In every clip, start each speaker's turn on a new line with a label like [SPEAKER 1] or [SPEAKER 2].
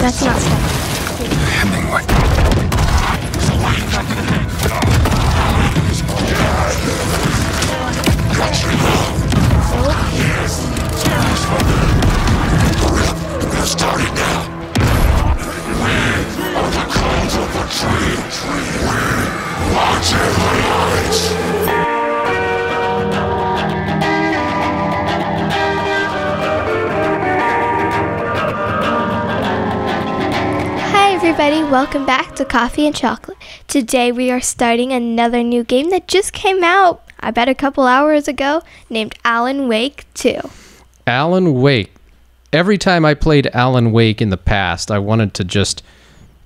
[SPEAKER 1] That's not stuff.
[SPEAKER 2] Hemingway. Starting now. The clouds of the tree. Watch it, lights.
[SPEAKER 1] Hi everybody, welcome back to Coffee and Chocolate. Today we are starting another new game that just came out, I bet a couple hours ago, named Alan Wake 2.
[SPEAKER 3] Alan Wake. Every time I played Alan Wake in the past, I wanted to just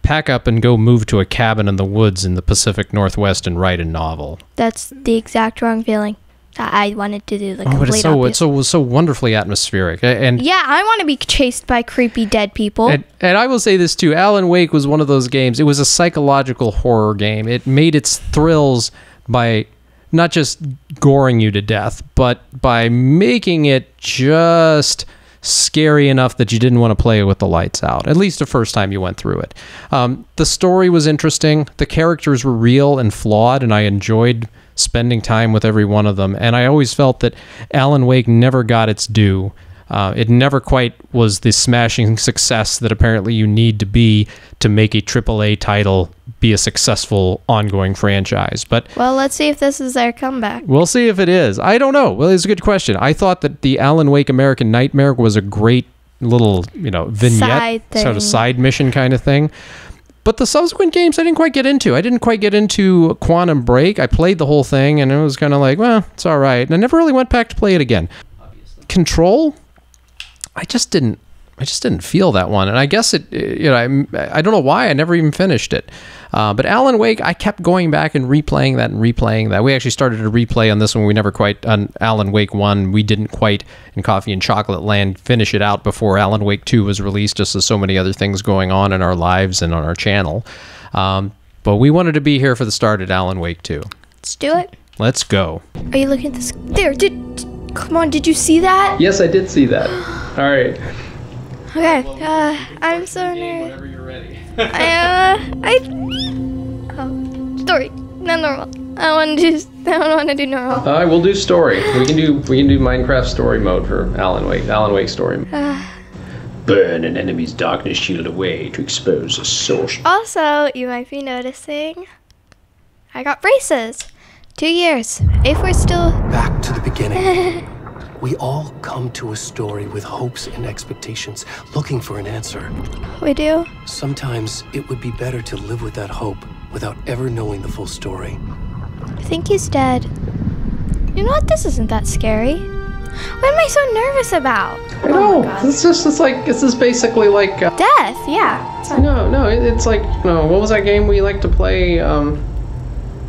[SPEAKER 3] pack up and go move to a cabin in the woods in the Pacific Northwest and write a novel.
[SPEAKER 1] That's the exact wrong feeling. I wanted to do the complete
[SPEAKER 3] but
[SPEAKER 1] opposite.
[SPEAKER 3] it was so wonderfully atmospheric. And
[SPEAKER 1] yeah, I want to be chased by creepy dead people.
[SPEAKER 3] And I will say this too, Alan Wake was one of those games, it was a psychological horror game. It made its thrills by not just goring you to death, but by making it just scary enough that you didn't want to play it with the lights out, at least the first time you went through it. The story was interesting. The characters were real and flawed, and I enjoyed spending time with every one of them. And I always felt that Alan Wake never got its due. It never quite was the smashing success that apparently you need to be to make a AAA title be a successful ongoing franchise. But
[SPEAKER 1] well, let's see if this is their comeback.
[SPEAKER 3] We'll see if it is. I don't know. Well, it's a good question. I thought that the Alan Wake American Nightmare was a great little, vignette, sort of side mission kind of thing. But the subsequent games I didn't quite get into. I didn't quite get into Quantum Break. I played the whole thing, and it was kind of like, well, it's all right. And I never really went back to play it again. Control, I just didn't feel that one. And I guess I don't know why I never even finished it. But Alan Wake, I kept going back and replaying that. We actually started a replay on this one. We never quite, on Alan Wake 1, we didn't quite, in Coffee and Chocolate Land, finish it out before Alan Wake 2 was released, just as so many other things going on in our lives and on our channel. But we wanted to be here for the start at Alan Wake 2.
[SPEAKER 1] Let's do it.
[SPEAKER 3] Let's go.
[SPEAKER 1] Are you looking at this? There, come on, did you see that?
[SPEAKER 3] Yes, I did see that. All right.
[SPEAKER 1] Okay, I'm so nervous.
[SPEAKER 3] Whenever you're ready.
[SPEAKER 1] Story, not normal. I don't want to do normal.
[SPEAKER 3] We'll do story. We can do Minecraft story mode for Alan Wake. Alan Wake story. Burn an enemy's darkness shield away to expose a source.
[SPEAKER 1] Also, you might be noticing, I got braces. 2 years. If we're still
[SPEAKER 2] Back to the beginning. We all come to a story with hopes and expectations, looking for an answer.
[SPEAKER 1] We do.
[SPEAKER 2] Sometimes it would be better to live with that hope without ever knowing the full story.
[SPEAKER 1] I think he's dead. You know what? This isn't that scary. What am I so nervous about?
[SPEAKER 3] I know. This is basically like
[SPEAKER 1] Death, yeah.
[SPEAKER 3] No, it's like, what was that game we like to play?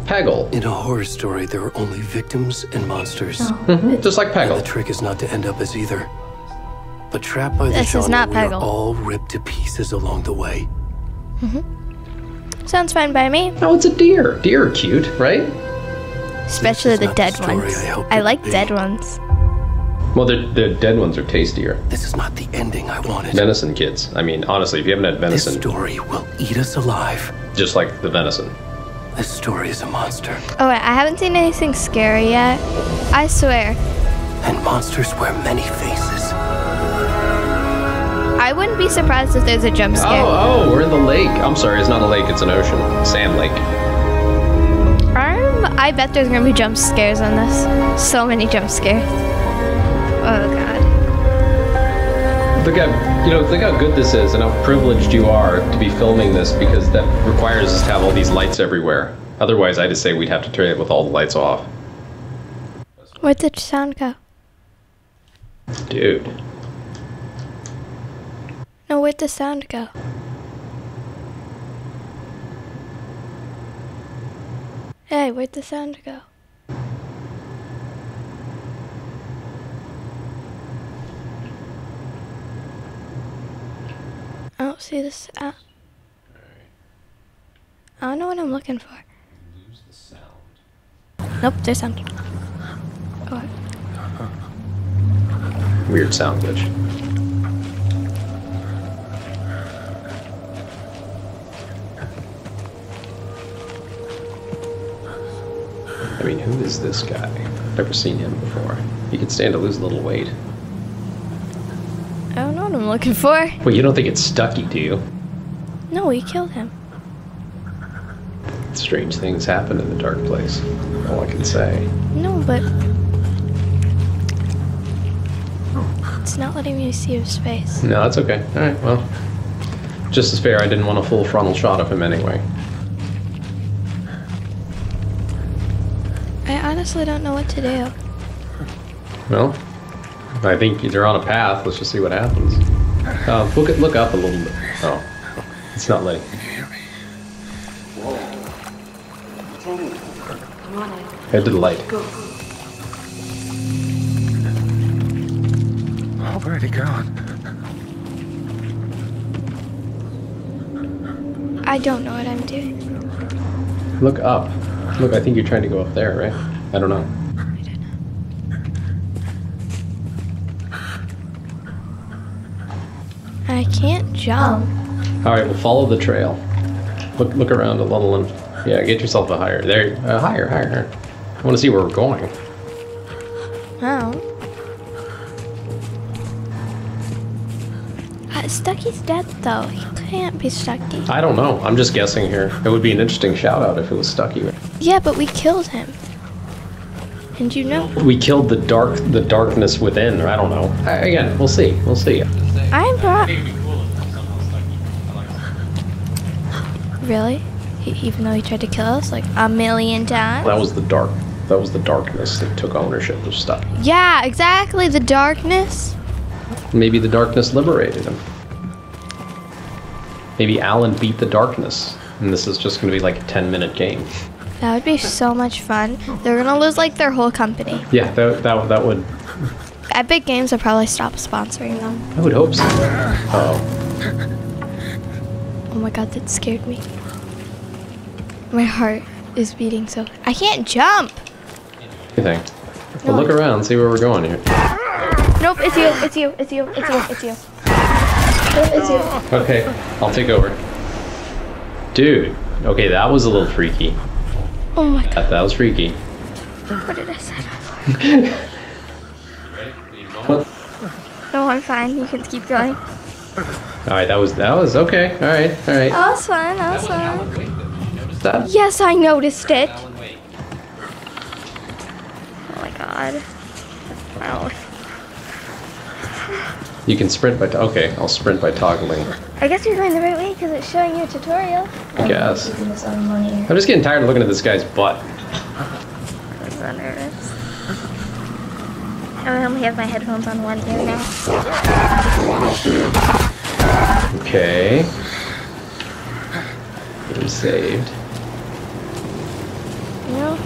[SPEAKER 3] Peggle.
[SPEAKER 2] In a horror story, there are only victims and monsters.
[SPEAKER 3] Just like Peggle.
[SPEAKER 2] And the trick is not to end up as either. But trapped by the
[SPEAKER 1] This is
[SPEAKER 2] genre,
[SPEAKER 1] not
[SPEAKER 2] we are
[SPEAKER 1] Peggle.
[SPEAKER 2] all ripped to pieces along the way.
[SPEAKER 1] Sounds fine by me.
[SPEAKER 3] No, it's a deer. Deer are cute, right?
[SPEAKER 1] Especially
[SPEAKER 2] This is
[SPEAKER 1] the
[SPEAKER 2] not
[SPEAKER 1] dead
[SPEAKER 2] the story
[SPEAKER 1] ones.
[SPEAKER 2] I hoped
[SPEAKER 1] I
[SPEAKER 2] it
[SPEAKER 1] like
[SPEAKER 2] would be.
[SPEAKER 1] dead ones.
[SPEAKER 3] Well, the dead ones are tastier.
[SPEAKER 2] This is not the ending I wanted.
[SPEAKER 3] Venison, kids. I mean, honestly, if you haven't had
[SPEAKER 2] This
[SPEAKER 3] venison,
[SPEAKER 2] story will eat us alive.
[SPEAKER 3] just like the venison.
[SPEAKER 2] This story is a monster.
[SPEAKER 1] Oh wait, I haven't seen anything scary yet. I swear.
[SPEAKER 2] And monsters wear many faces.
[SPEAKER 1] I wouldn't be surprised if there's a jump scare.
[SPEAKER 3] Oh, we're in the lake. I'm sorry, it's not a lake, it's an ocean. Sand lake.
[SPEAKER 1] I bet there's gonna be jump scares on this. So many jump scares. Oh god.
[SPEAKER 3] Think how good this is and how privileged you are to be filming this, because that requires us to have all these lights everywhere. Otherwise, I just say we'd have to turn it with all the lights off.
[SPEAKER 1] Where'd the sound go?
[SPEAKER 3] Dude.
[SPEAKER 1] No, where'd the sound go? Hey, where'd the sound go? I don't see this. I don't know what I'm looking for.
[SPEAKER 3] Lose the sound.
[SPEAKER 1] Nope, there's sound. Oh.
[SPEAKER 3] Weird sound glitch. mean, who is this guy? Never seen him before. He could stand to lose a little weight.
[SPEAKER 1] I don't know what I'm looking for.
[SPEAKER 3] Well, you don't think it's Stucky, do you?
[SPEAKER 1] No, we killed him.
[SPEAKER 3] Strange things happen in the dark place. All I can say.
[SPEAKER 1] No, but it's not letting me see his face.
[SPEAKER 3] No, that's okay. All right, well, just as fair. I didn't want a full frontal shot of him anyway.
[SPEAKER 1] I honestly don't know what to do.
[SPEAKER 3] Well, I think you're on a path. Let's just see what happens. Look up a little bit. Oh, it's not letting. Head to the light.
[SPEAKER 4] Oh, where'd he gone?
[SPEAKER 1] I don't know what I'm doing.
[SPEAKER 3] Look up. Look, I think you're trying to go up there, right? I don't know.
[SPEAKER 1] I don't know. I can't jump.
[SPEAKER 3] All right, well, follow the trail. Look around a little and yeah, get yourself a higher. There, higher. I want to see where we're going.
[SPEAKER 1] Oh. Stucky's dead though. He can't be Stucky.
[SPEAKER 3] I don't know. I'm just guessing here. It would be an interesting shout out if it was Stucky.
[SPEAKER 1] Yeah, but we killed him. And you know.
[SPEAKER 3] We killed the darkness within. I don't know. Again, we'll see. We'll see.
[SPEAKER 1] I brought. Really? Even though he tried to kill us like a million times?
[SPEAKER 3] That was the darkness that took ownership of stuff.
[SPEAKER 1] Yeah, exactly. The darkness.
[SPEAKER 3] Maybe the darkness liberated him. Maybe Alan beat the darkness, and this is just going to be like a 10-minute game.
[SPEAKER 1] That would be so much fun. They're going to lose like their whole company.
[SPEAKER 3] Yeah, that would.
[SPEAKER 1] Epic Games will probably stop sponsoring them.
[SPEAKER 3] I would hope so. Oh.
[SPEAKER 1] Oh my god, that scared me. My heart is beating so. I can't jump.
[SPEAKER 3] Anything. Well, look around, see where we're going here.
[SPEAKER 1] Nope, it's you.
[SPEAKER 3] Okay, I'll take over. Dude, okay, that was a little freaky.
[SPEAKER 1] Oh my god.
[SPEAKER 3] That was freaky.
[SPEAKER 1] What did I say?
[SPEAKER 3] What?
[SPEAKER 1] No, I'm fine. You can keep going.
[SPEAKER 3] All right, that was okay. All right.
[SPEAKER 1] That was fun.
[SPEAKER 3] That?
[SPEAKER 1] Yes, I noticed it. Oh my god. Wow.
[SPEAKER 3] You can sprint by. Okay, I'll sprint by toggling.
[SPEAKER 1] I guess you're going the right way because it's showing you a tutorial.
[SPEAKER 3] I guess. I'm just getting tired of looking at this guy's butt.
[SPEAKER 1] I'm so nervous. I only have my headphones on one ear now.
[SPEAKER 3] Okay. Game saved.
[SPEAKER 1] No.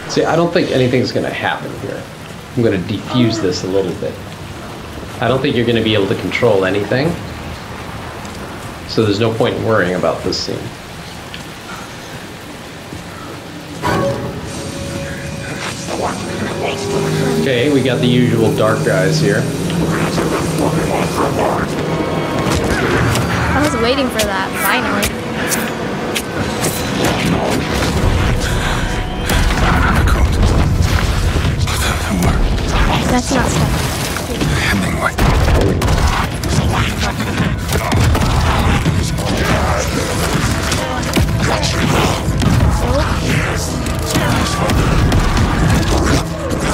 [SPEAKER 3] See, I don't think anything's going to happen here. I'm going to defuse this a little bit. I don't think you're going to be able to control anything. So there's no point in worrying about this scene. Okay, we got the usual dark guys here.
[SPEAKER 1] I was waiting for that, finally. That's not stuff.
[SPEAKER 4] Hemingway.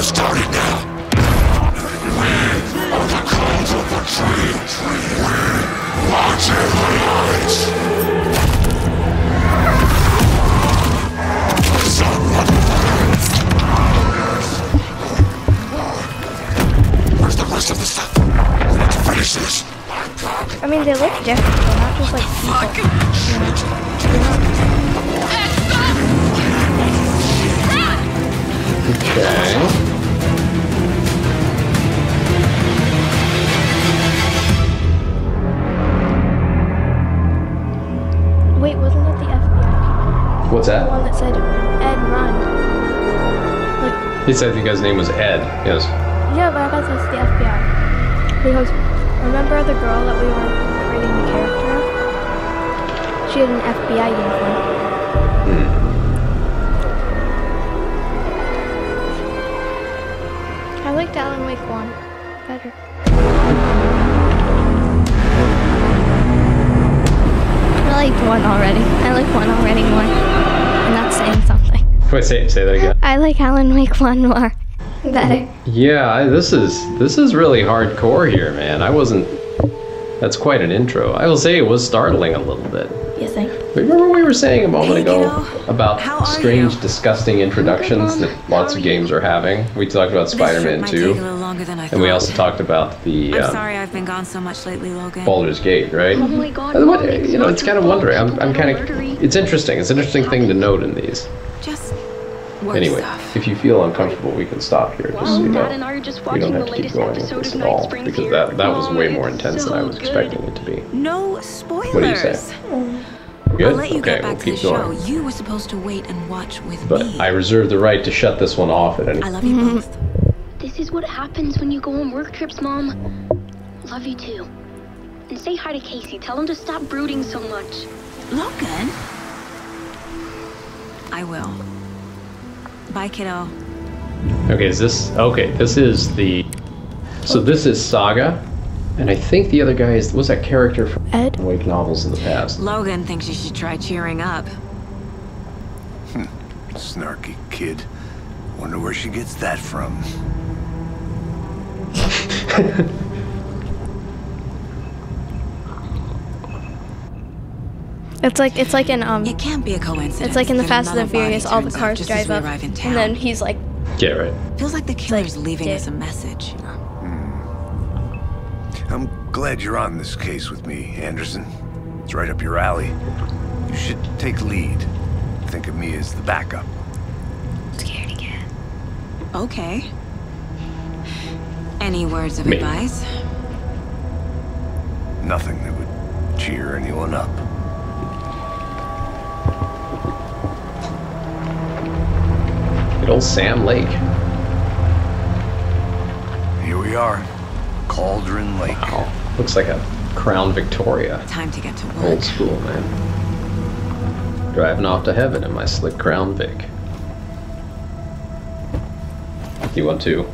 [SPEAKER 4] Starting now. The clouds of the tree. Watch in my eyes. Where's the rest of the stuff? Let's finish this.
[SPEAKER 1] I mean, they look different. They're not just like people.
[SPEAKER 3] Okay.
[SPEAKER 1] Wait, wasn't it the FBI?
[SPEAKER 3] What's
[SPEAKER 1] The
[SPEAKER 3] that?
[SPEAKER 1] one that said, Ed, run. Like,
[SPEAKER 3] He said the guy's name was Ed. Yes.
[SPEAKER 1] yeah, but I thought that's the FBI. Because remember the girl that we were writing the character up. She had an FBI uniform. I liked Alan Wake 1 better. I liked 1 already. I like 1 already more. And that's saying something.
[SPEAKER 3] Wait, say that again.
[SPEAKER 1] I like Alan Wake 1 more. Better.
[SPEAKER 3] Yeah, this is really hardcore here, man. That's quite an intro. I will say it was startling a little bit.
[SPEAKER 1] You think?
[SPEAKER 3] Remember we were saying a moment ago
[SPEAKER 5] kiddo.
[SPEAKER 3] about
[SPEAKER 5] How
[SPEAKER 3] strange,
[SPEAKER 5] are you?
[SPEAKER 3] disgusting introductions that lots of games are having? We talked about
[SPEAKER 5] This trip
[SPEAKER 3] Spider-Man
[SPEAKER 5] might
[SPEAKER 3] 2,
[SPEAKER 5] take a little longer than I
[SPEAKER 3] and we
[SPEAKER 5] thought.
[SPEAKER 3] also talked about the
[SPEAKER 5] I'm sorry I've been gone so much lately, Logan.
[SPEAKER 3] Baldur's Gate, right?
[SPEAKER 6] Oh my God,
[SPEAKER 3] And
[SPEAKER 6] Mom, it's not
[SPEAKER 3] it's
[SPEAKER 6] your
[SPEAKER 3] kind of
[SPEAKER 6] fault.
[SPEAKER 3] wondering. I'm
[SPEAKER 6] People
[SPEAKER 3] kind
[SPEAKER 6] are
[SPEAKER 3] of.
[SPEAKER 6] murdering.
[SPEAKER 3] It's interesting. It's an interesting thing to note in these.
[SPEAKER 5] Just work
[SPEAKER 3] Anyway,
[SPEAKER 5] stuff.
[SPEAKER 3] if you feel uncomfortable, we can stop here. Just so you know,
[SPEAKER 6] Dad and I are just
[SPEAKER 3] we
[SPEAKER 6] watching
[SPEAKER 3] don't
[SPEAKER 6] the
[SPEAKER 3] have to keep
[SPEAKER 6] latest
[SPEAKER 3] going with
[SPEAKER 6] episode
[SPEAKER 3] this
[SPEAKER 6] of
[SPEAKER 3] at
[SPEAKER 6] Night
[SPEAKER 3] all
[SPEAKER 6] Springs
[SPEAKER 3] because
[SPEAKER 6] here.
[SPEAKER 3] that was
[SPEAKER 6] Mom,
[SPEAKER 3] way more
[SPEAKER 6] it's
[SPEAKER 3] intense than
[SPEAKER 6] so
[SPEAKER 3] I was
[SPEAKER 6] good.
[SPEAKER 3] expecting it to be.
[SPEAKER 5] No spoilers.
[SPEAKER 3] What do you say? Good.
[SPEAKER 5] I'll let you
[SPEAKER 3] Okay,
[SPEAKER 5] get back
[SPEAKER 3] we'll
[SPEAKER 5] to the
[SPEAKER 3] keep
[SPEAKER 5] show.
[SPEAKER 3] going.
[SPEAKER 5] You were supposed to wait and watch with
[SPEAKER 3] But
[SPEAKER 5] me.
[SPEAKER 3] I reserve the right to shut this one off at any.
[SPEAKER 5] I love you both.
[SPEAKER 6] This is what happens when you go on work trips, Mom. Love you too. And say hi to Casey. Tell him to stop brooding so much.
[SPEAKER 5] Logan? I will. Bye, kiddo.
[SPEAKER 3] Okay, this is the. So this is Saga, and I think the other guy was that character from
[SPEAKER 1] Ed?
[SPEAKER 3] Wake novels in the past.
[SPEAKER 5] Logan thinks you should try cheering up.
[SPEAKER 4] Snarky kid. Wonder where she gets that from.
[SPEAKER 1] It's like in
[SPEAKER 5] It can't be a coincidence.
[SPEAKER 1] it's like in the
[SPEAKER 5] that
[SPEAKER 1] Fast and the
[SPEAKER 5] another body
[SPEAKER 1] Furious, all the
[SPEAKER 5] turns up
[SPEAKER 1] cars
[SPEAKER 5] just
[SPEAKER 1] drive
[SPEAKER 5] as we
[SPEAKER 1] up,
[SPEAKER 5] arrive in town.
[SPEAKER 1] and then he's like,
[SPEAKER 3] Yeah, right.
[SPEAKER 5] Feels like the killer's
[SPEAKER 1] like,
[SPEAKER 5] leaving
[SPEAKER 1] dude.
[SPEAKER 5] us a message.
[SPEAKER 4] I'm glad you're on this case with me, Anderson. It's right up your alley. You should take lead. Think of me as the backup.
[SPEAKER 1] scared again.
[SPEAKER 5] Okay. Any words of
[SPEAKER 3] Me.
[SPEAKER 5] advice?
[SPEAKER 4] Nothing that would cheer anyone up.
[SPEAKER 3] Good old Sam Lake.
[SPEAKER 4] Here we are. Cauldron Lake.
[SPEAKER 3] Wow, looks like a Crown Victoria.
[SPEAKER 5] Time to get to work.
[SPEAKER 3] Old school, man. Driving off to heaven in my slick Crown Vic. You want to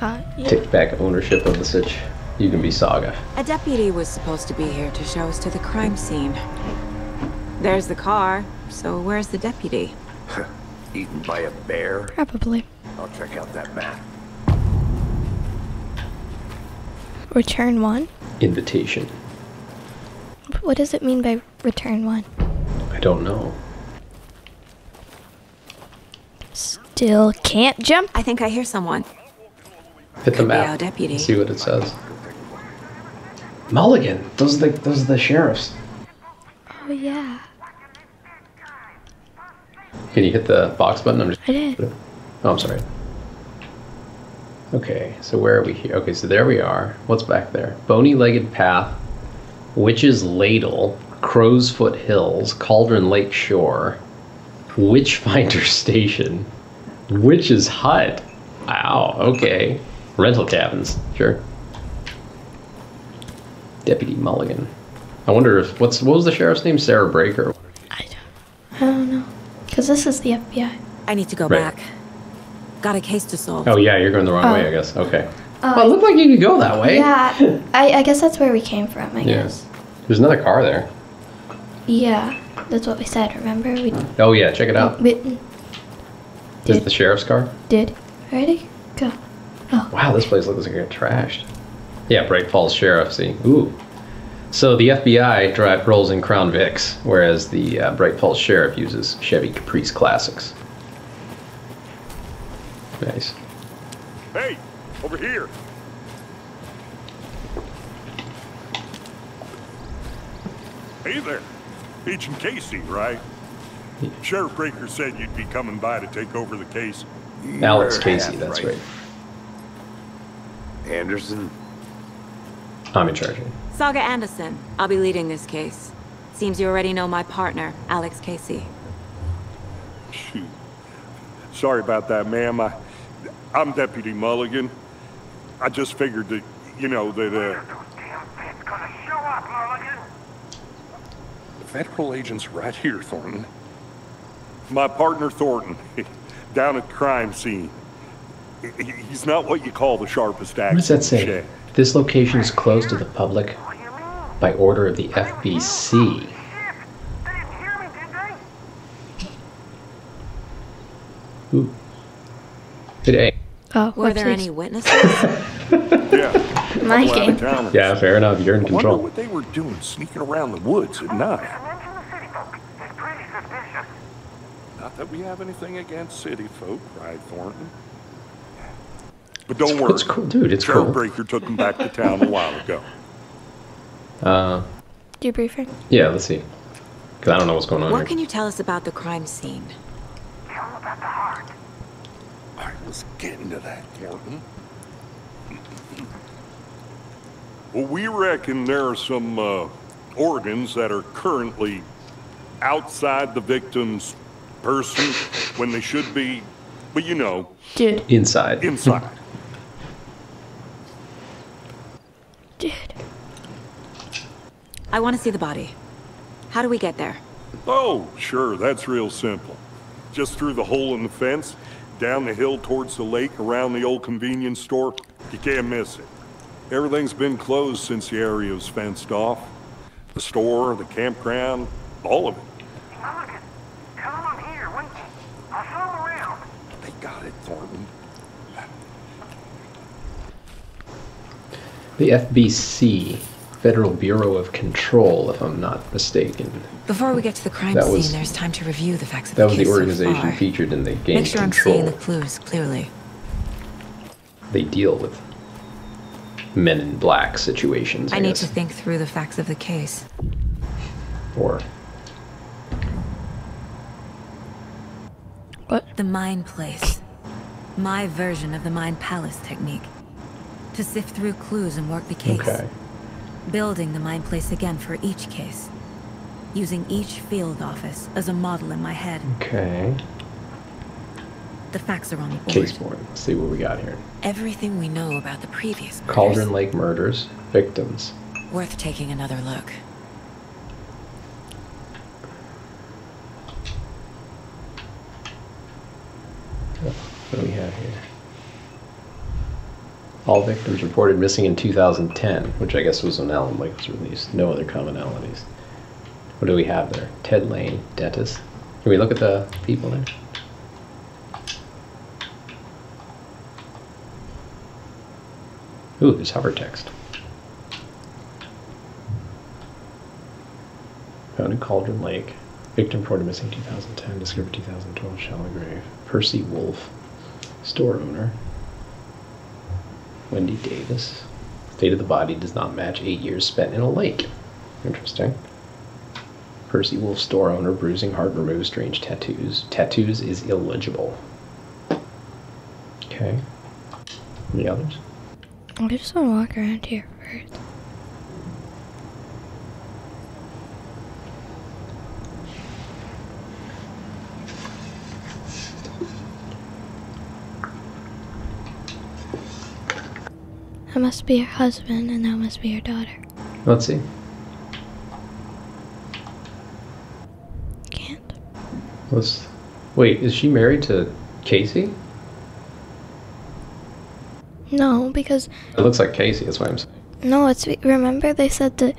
[SPEAKER 1] Yeah.
[SPEAKER 3] take back ownership of the sitch? You can be Saga.
[SPEAKER 5] A deputy was supposed to be here to show us to the crime scene. There's the car, so where's the deputy?
[SPEAKER 4] Eaten by a bear?
[SPEAKER 1] Probably.
[SPEAKER 4] I'll check out that map.
[SPEAKER 1] Return 1?
[SPEAKER 3] Invitation.
[SPEAKER 1] What does it mean by return 1?
[SPEAKER 3] I don't know.
[SPEAKER 1] Still can't jump?
[SPEAKER 5] I think I hear someone.
[SPEAKER 3] Hit the
[SPEAKER 5] Could be
[SPEAKER 3] map.
[SPEAKER 5] our deputy.
[SPEAKER 3] See what it says. Mulligan. Those are the sheriffs.
[SPEAKER 1] Oh yeah.
[SPEAKER 3] Can you hit the box button?
[SPEAKER 1] I did.
[SPEAKER 3] Oh, I'm sorry. Okay, so where are we here? Okay, so there we are. What's back there? Bony-legged Path, Witch's Ladle, Crow's Foot Hills, Cauldron Lake Shore, Witchfinder Station, Witch's Hut. Wow, okay. Rental cabins, sure. Deputy Mulligan. I wonder if, what was the sheriff's name? Sarah Breaker?
[SPEAKER 1] I don't know. Because this is the FBI.
[SPEAKER 5] I need to go
[SPEAKER 3] Right.
[SPEAKER 5] back. Got a case to solve.
[SPEAKER 3] Oh yeah, you're going the wrong
[SPEAKER 1] Oh.
[SPEAKER 3] way, I guess. Okay. Oh, it looked like you could go that way.
[SPEAKER 1] Yeah, I guess that's where we came from, I
[SPEAKER 3] Yeah.
[SPEAKER 1] guess.
[SPEAKER 3] There's another car there.
[SPEAKER 1] Yeah, that's what we said, remember? We
[SPEAKER 3] Oh yeah, check it out.
[SPEAKER 1] we
[SPEAKER 3] Is
[SPEAKER 1] did.
[SPEAKER 3] the sheriff's car?
[SPEAKER 1] did. Ready? Go.
[SPEAKER 3] Wow, this place looks like it got trashed. Yeah, Bright Falls Sheriff, see. Ooh. So the FBI rolls in Crown Vics, whereas the Bright Falls Sheriff uses Chevy Caprice Classics. Nice.
[SPEAKER 7] Hey, over here. Hey there. Agent Casey, right? Sheriff Breaker said you'd be coming by to take over the case.
[SPEAKER 3] Alex
[SPEAKER 4] You're
[SPEAKER 3] Casey,
[SPEAKER 4] half
[SPEAKER 3] that's right.
[SPEAKER 4] Anderson,
[SPEAKER 3] I'm in charge.
[SPEAKER 5] Saga Anderson. I'll be leading this case. Seems you already know my partner, Alex Casey.
[SPEAKER 7] Shoot. Sorry about that, ma'am. I'm Deputy Mulligan. I just figured that, you know, that, federal agents right here, Thornton. My partner, Thornton, down at the crime scene. He's not what you call the sharpest axe.
[SPEAKER 2] What does that
[SPEAKER 7] in the
[SPEAKER 2] say?
[SPEAKER 7] shed.
[SPEAKER 2] This location is closed to the public by order of the FBC. Ooh. Today.
[SPEAKER 1] Oh,
[SPEAKER 5] Were there any witnesses?
[SPEAKER 7] Yeah.
[SPEAKER 1] My
[SPEAKER 7] couple
[SPEAKER 1] game.
[SPEAKER 7] out-of-towners.
[SPEAKER 2] Yeah, fair enough. You're in
[SPEAKER 7] I wonder
[SPEAKER 2] control.
[SPEAKER 7] what they were doing sneaking around the woods at night. Not that we have anything against city folk, right, Thornton? But don't worry.
[SPEAKER 2] It's cool, dude. It's
[SPEAKER 7] Sheriff
[SPEAKER 2] cool.
[SPEAKER 7] Breaker took them back to town a while ago.
[SPEAKER 1] Debriefing.
[SPEAKER 2] Yeah, let's see. Because I don't know what's going on
[SPEAKER 5] What
[SPEAKER 2] here.
[SPEAKER 5] can you tell us about the crime scene?
[SPEAKER 7] I was getting to that, Thornton. Well, we reckon there are some organs that are currently outside the victim's person when they should be, but you know,
[SPEAKER 1] Dude.
[SPEAKER 2] Inside.
[SPEAKER 7] inside.
[SPEAKER 1] Dude.
[SPEAKER 5] I want to see the body. How do we get there?
[SPEAKER 7] Oh, sure, that's real simple. Just through the hole in the fence, down the hill towards the lake, around the old convenience store. You can't miss it. Everything's been closed since the area was fenced off. The store, the campground, all of it. They got it, Thornton.
[SPEAKER 2] The FBC, Federal Bureau of Control, if I'm not mistaken.
[SPEAKER 5] Before we get to the crime
[SPEAKER 2] That
[SPEAKER 5] scene,
[SPEAKER 2] was-
[SPEAKER 5] there's time to review the facts of
[SPEAKER 2] That
[SPEAKER 5] the
[SPEAKER 2] was
[SPEAKER 5] case
[SPEAKER 2] the
[SPEAKER 5] so
[SPEAKER 2] organization
[SPEAKER 5] far.
[SPEAKER 2] featured in the game
[SPEAKER 5] Make sure
[SPEAKER 2] Control.
[SPEAKER 5] I'm seeing the clues clearly.
[SPEAKER 2] They deal with men in black situations, I
[SPEAKER 5] I need
[SPEAKER 2] guess.
[SPEAKER 5] to think through the facts of the case.
[SPEAKER 2] Or
[SPEAKER 5] The Mind Place. My version of the Mind Palace technique. To sift through clues and work the case.
[SPEAKER 2] okay.
[SPEAKER 5] Building the Mind Place again for each case. Using each field office as a model in my head.
[SPEAKER 2] Okay.
[SPEAKER 5] The facts are on the board.
[SPEAKER 2] Case board. Let's see what we got here.
[SPEAKER 5] Everything we know about the previous murders.
[SPEAKER 2] Cauldron Lake murders. Victims.
[SPEAKER 5] Worth taking another look.
[SPEAKER 2] What do we have here? All victims reported missing in 2010, which I guess was when Alan Wake was released. No other commonalities. What do we have there? Ted Lane, Dentis. Can we look at the people there? Ooh, there's hover text. Found in Cauldron Lake. Victim reported missing 2010. Discovered 2012. Shallow grave. Percy Wolf. Store owner. Wendy Davis. State of the body does not match 8 years spent in a lake. Interesting. Percy Wolf, store owner, bruising, heart removed, strange tattoos. Tattoos is illegible. Okay. Any others?
[SPEAKER 1] I just want to walk around here first. That must be your husband, and that must be your daughter.
[SPEAKER 2] Let's see.
[SPEAKER 1] Can't.
[SPEAKER 2] Wait, is she married to Casey?
[SPEAKER 1] No, because
[SPEAKER 2] It looks like Casey, that's what I'm saying.
[SPEAKER 1] no, it's remember they said that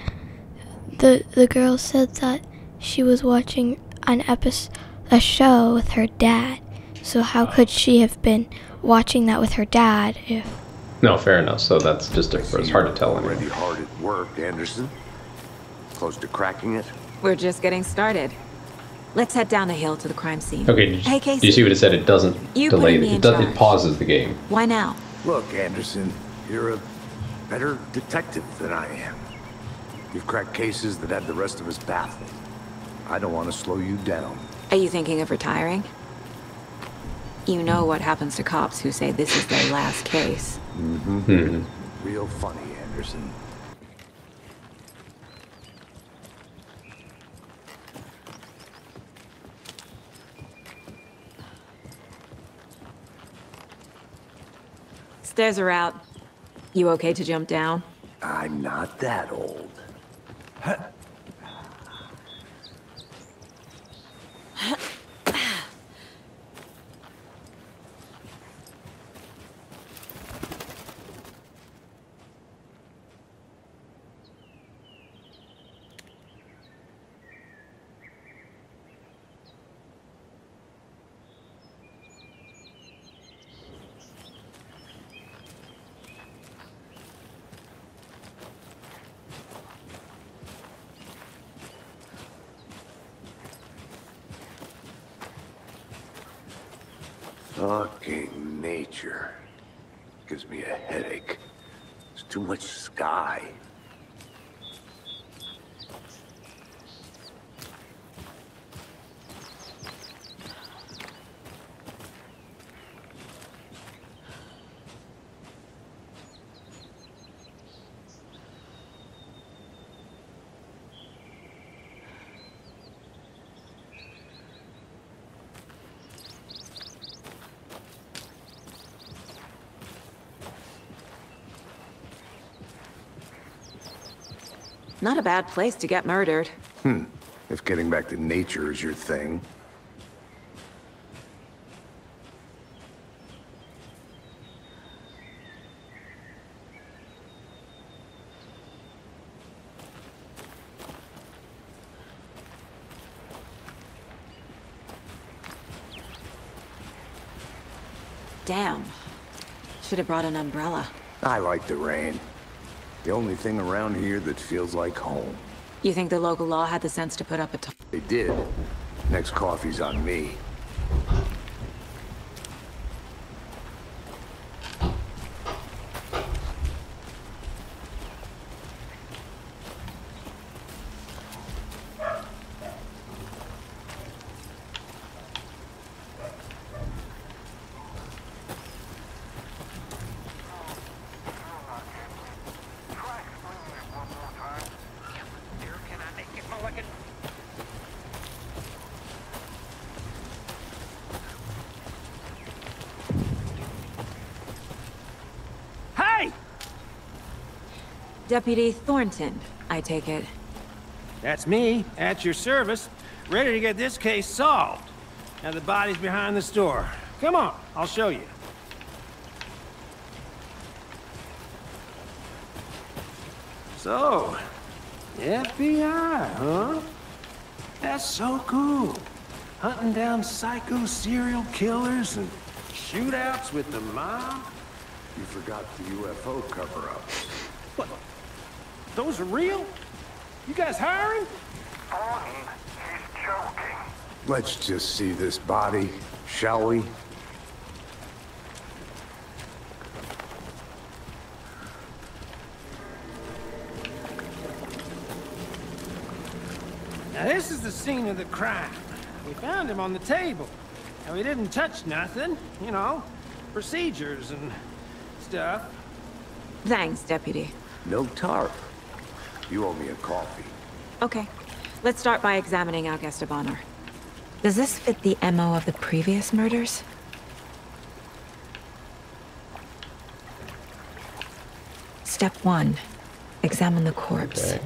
[SPEAKER 1] the girl said that she was watching a show with her dad. So how could she have been watching that with her dad if?
[SPEAKER 2] No, fair enough. So that's just it's hard to tell
[SPEAKER 4] Already
[SPEAKER 2] anyway.
[SPEAKER 4] hard at work, Anderson. Close to cracking it.
[SPEAKER 5] We're just getting started. Let's head down the hill to the crime scene.
[SPEAKER 2] Okay,
[SPEAKER 5] Hey, Casey.
[SPEAKER 2] do you see what it said? It doesn't
[SPEAKER 5] You
[SPEAKER 2] delay
[SPEAKER 5] putting me in
[SPEAKER 2] it. It
[SPEAKER 5] charge.
[SPEAKER 2] pauses the game.
[SPEAKER 5] Why now?
[SPEAKER 4] Look, Anderson, you're a better detective than I am. You've cracked cases that have the rest of us baffled. I don't want to slow you down.
[SPEAKER 5] Are you thinking of retiring? You know what happens to cops who say this is their last case.
[SPEAKER 4] Real funny, Anderson.
[SPEAKER 5] Stairs are out. You okay to jump down?
[SPEAKER 4] I'm not that old. Fucking nature. Gives me a headache. There's too much sky.
[SPEAKER 5] Not a bad place to get murdered.
[SPEAKER 4] If getting back to nature is your thing.
[SPEAKER 5] Damn. Should have brought an umbrella.
[SPEAKER 4] I like the rain. The only thing around here that feels like home.
[SPEAKER 5] You think the local law had the sense to put up a
[SPEAKER 4] They did. Next coffee's on me.
[SPEAKER 5] Deputy Thornton, I take it.
[SPEAKER 8] That's me, at your service, ready to get this case solved. Now the body's behind the store. Come on, I'll show you. So, FBI, huh? That's so cool. Hunting down psycho serial killers and shootouts with the mob.
[SPEAKER 4] You forgot the UFO cover-up.
[SPEAKER 8] What? Those are real? You guys hiring?
[SPEAKER 9] Thornton, he's joking.
[SPEAKER 4] Let's just see this body, shall we?
[SPEAKER 8] Now this is the scene of the crime. We found him on the table. And we didn't touch nothing, you know, procedures and stuff.
[SPEAKER 5] Thanks, Deputy.
[SPEAKER 4] No tarp. You owe me a coffee.
[SPEAKER 5] Okay. Let's start by examining our guest of honor. Does this fit the MO of the previous murders? Step 1. Examine the corpse.
[SPEAKER 2] Okay.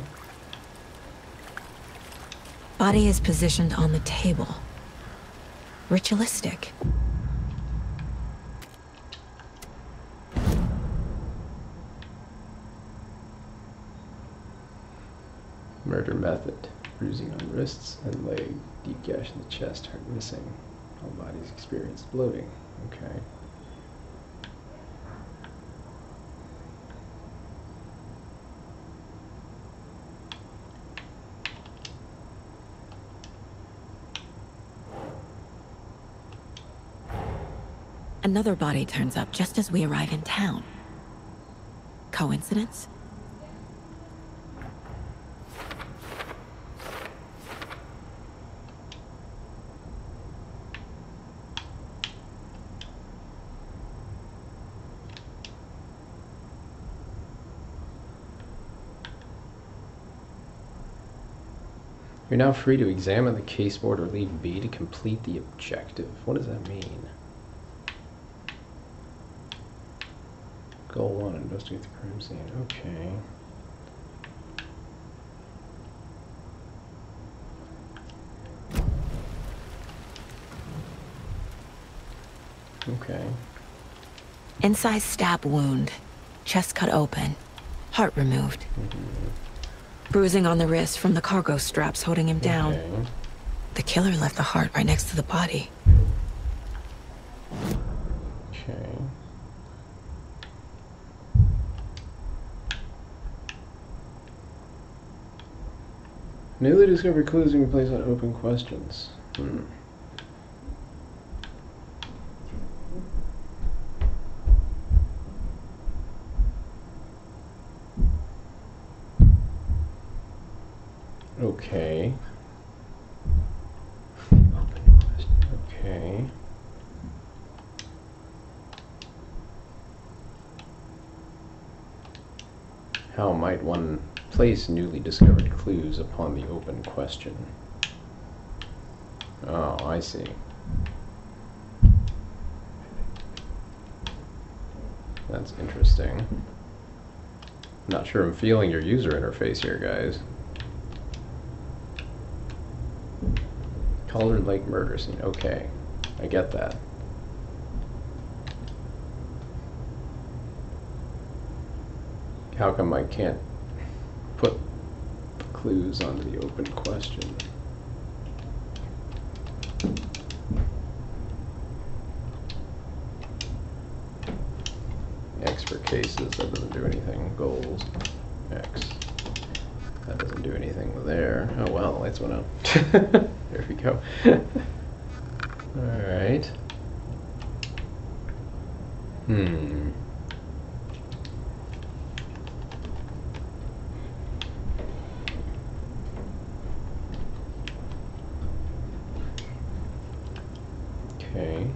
[SPEAKER 5] Body is positioned on the table. Ritualistic.
[SPEAKER 2] Murder method. Bruising on wrists and leg. Deep gash in the chest. Heart missing. All bodies experienced bloating. Okay.
[SPEAKER 5] Another body turns up just as we arrive in town. Coincidence?
[SPEAKER 2] You're now free to examine the case board or leave B to complete the objective. What does that mean? Goal 1, investigate the crime scene. Okay. Okay.
[SPEAKER 5] Incised stab wound. Chest cut open. Heart removed. Bruising on the wrist from the cargo straps holding him down.
[SPEAKER 2] Okay.
[SPEAKER 5] The killer left the heart right next to the body.
[SPEAKER 2] Okay. Newly discovered clues can be placed on open questions. Okay. Okay. How might one place newly discovered clues upon the open question? Oh, I see. That's interesting. Not sure I'm feeling your user interface here, guys. Colored Lake murder scene. Okay, I get that. How come I can't put clues onto the open question? X for cases, that doesn't do anything. Goals, X. That doesn't do anything there. Oh well, lights went out. There we go. Alright. Okay.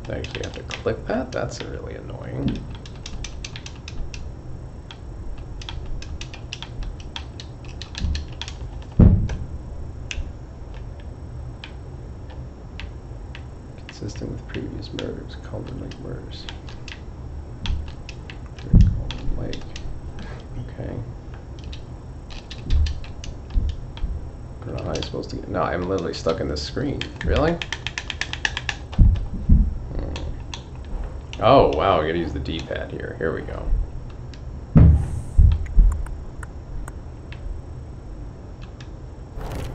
[SPEAKER 2] I actually have to click that? That's really annoying. Consistent with previous murders, Calder Lake murders. Calder Lake. Okay. I don't know how I'm supposed to get. No, I'm literally stuck in this screen. Really? Oh, wow, I gotta use the D-pad here. Here we go.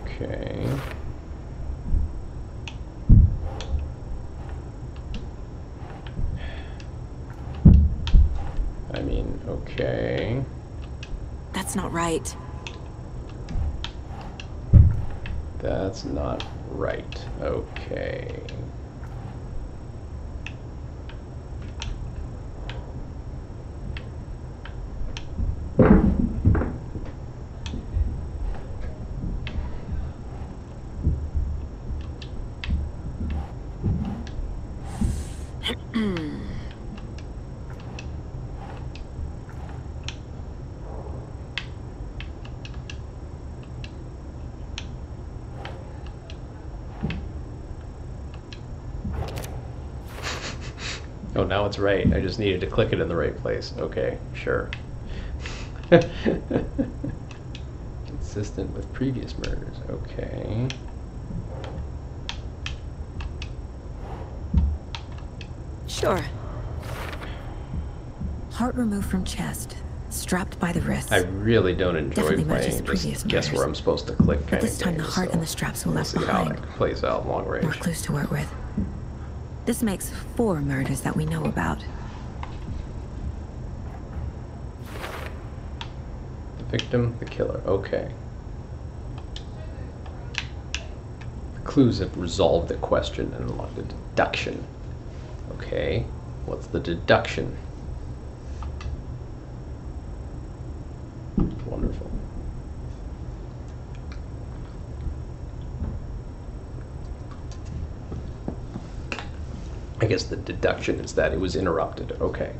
[SPEAKER 2] Okay. I mean, okay.
[SPEAKER 5] That's not right.
[SPEAKER 2] That's not right. Okay. Oh, now it's right. I just needed to click it in the right place. Okay, sure. Consistent with previous murders. Okay.
[SPEAKER 5] Sure. Heart removed from chest, strapped by the wrist.
[SPEAKER 2] I really don't enjoy playing just guess where I'm supposed to click kind of
[SPEAKER 5] this time the heart and the straps were left behind.
[SPEAKER 2] How that plays out long range.
[SPEAKER 5] More clues to work with. This makes 4 murders that we know about.
[SPEAKER 2] The victim, the killer. Okay. The clues have resolved the question and unlocked the deduction. Okay. What's the deduction? Wonderful. I guess the deduction is that it was interrupted. Okay.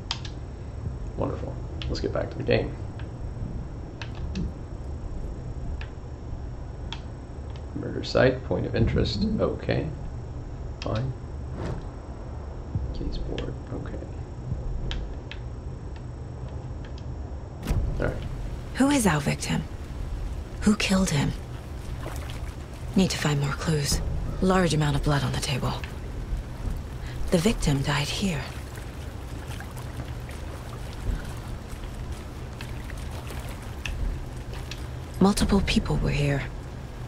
[SPEAKER 2] Wonderful. Let's get back to the game. Murder site, point of interest. Okay. Fine. Case board. Okay. Alright.
[SPEAKER 5] Who is our victim? Who killed him? Need to find more clues. Large amount of blood on the table. The victim died here. Multiple people were here.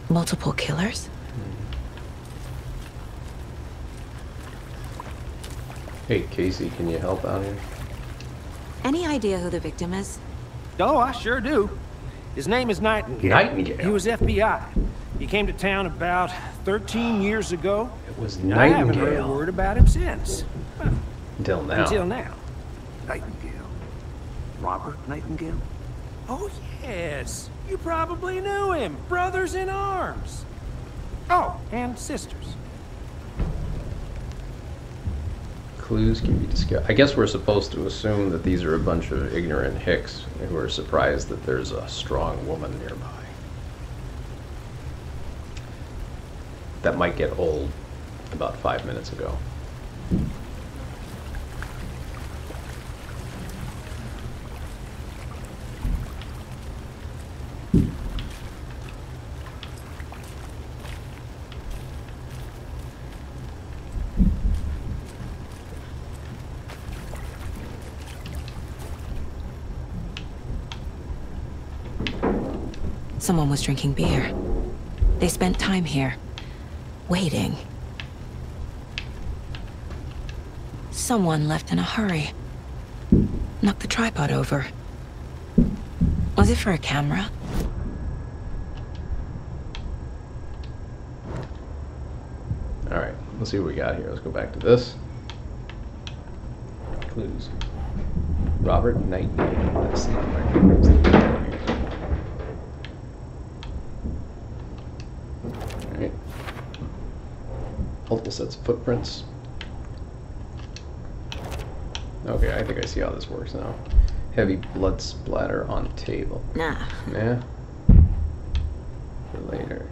[SPEAKER 5] Multiple killers?
[SPEAKER 2] Hey, Casey, can you help out here?
[SPEAKER 5] Any idea who the victim is?
[SPEAKER 8] Oh, I sure do. His name is Nightingale.
[SPEAKER 2] Nightingale?
[SPEAKER 8] He was FBI. He came to town about 13 years ago.
[SPEAKER 2] It was
[SPEAKER 8] And I haven't heard a
[SPEAKER 2] Nightingale.
[SPEAKER 8] word about him since. Well,
[SPEAKER 2] Until now.
[SPEAKER 8] until now.
[SPEAKER 4] Nightingale. Robert Nightingale?
[SPEAKER 8] Oh, yes. You probably knew him. Brothers in arms. Oh, and sisters.
[SPEAKER 2] Clues can be discovered. I guess we're supposed to assume that these are a bunch of ignorant hicks who are surprised that there's a strong woman nearby. That might get old about 5 minutes ago.
[SPEAKER 5] Someone was drinking beer. They spent time here, waiting. Someone left in a hurry. Knocked the tripod over. Was it for a camera?
[SPEAKER 2] Alright, let's see what we got here. Let's go back to this. Clues. Robert Nightingale. Let's see if I can remember the Alright. Multiple sets of footprints. Okay, I think I see how this works now. Heavy blood splatter on table.
[SPEAKER 5] Nah.
[SPEAKER 2] Yeah. For later.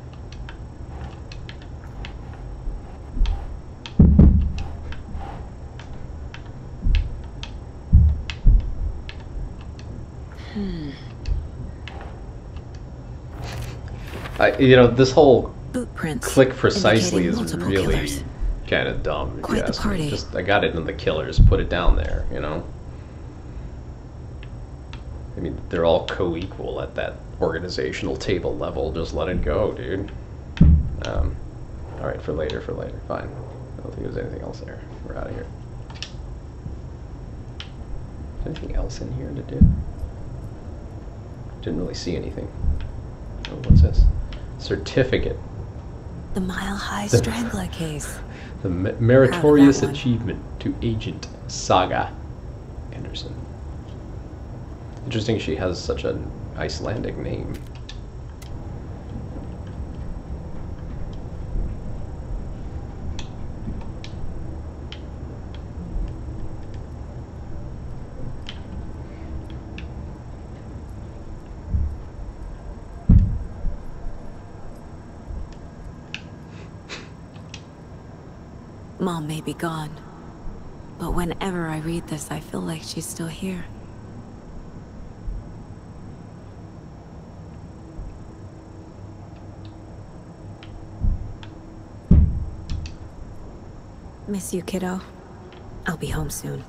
[SPEAKER 2] You know, this whole
[SPEAKER 5] Footprints
[SPEAKER 2] click precisely
[SPEAKER 5] indicating
[SPEAKER 2] is
[SPEAKER 5] multiple
[SPEAKER 2] really
[SPEAKER 5] killers.
[SPEAKER 2] kind of dumb. If
[SPEAKER 5] Quite
[SPEAKER 2] you
[SPEAKER 5] the
[SPEAKER 2] ask me.
[SPEAKER 5] party.
[SPEAKER 2] Just, I got it in the killers, put it down there, you know? I mean, they're all co-equal at that organizational table level. Just let it go, dude. Alright, for later, fine. I don't think there's anything else there. We're out of here. Is there anything else in here to do? Didn't really see anything. Oh, what's this? Certificate.
[SPEAKER 5] The Mile High Strangler case.
[SPEAKER 2] The meritorious
[SPEAKER 5] Proud of that one.
[SPEAKER 2] achievement to Agent Saga Anderson. Interesting she has such an Icelandic name.
[SPEAKER 5] Mom may be gone, but whenever I read this, I feel like she's still here. Miss you, kiddo. I'll be home soon.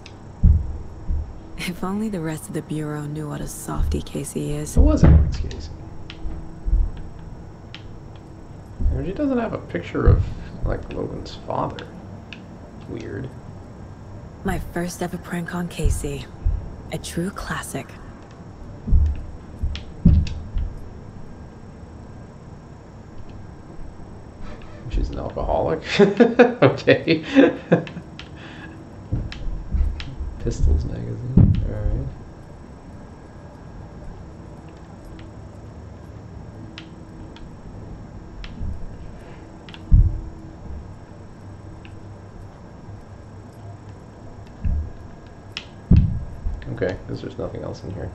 [SPEAKER 5] If only the rest of the Bureau knew what a softy Casey is.
[SPEAKER 2] It wasn't Miss Casey. And she doesn't have a picture of, like, Logan's father. Weird.
[SPEAKER 5] My first ever prank on Casey. A true classic.
[SPEAKER 2] She's an alcoholic. Okay. Pistols magazine. Alright. Okay, because there's nothing else in here.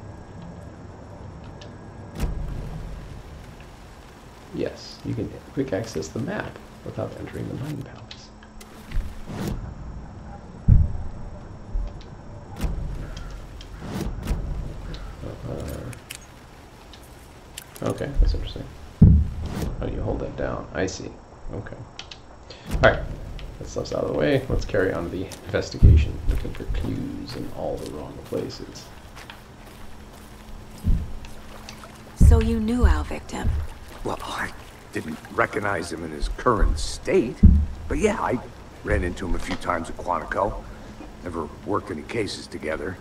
[SPEAKER 2] Yes, you can quick access the map without entering the Mine Palace. Okay, that's interesting. How do you hold that down? I see. Okay. Alright, that stuff's out of the way. Let's carry on to the investigation, looking for clues in all the wrong places.
[SPEAKER 5] So you knew our victim?
[SPEAKER 4] Well, I didn't recognize him in his current state. But yeah, I ran into him a few times at Quantico. Never worked any cases together.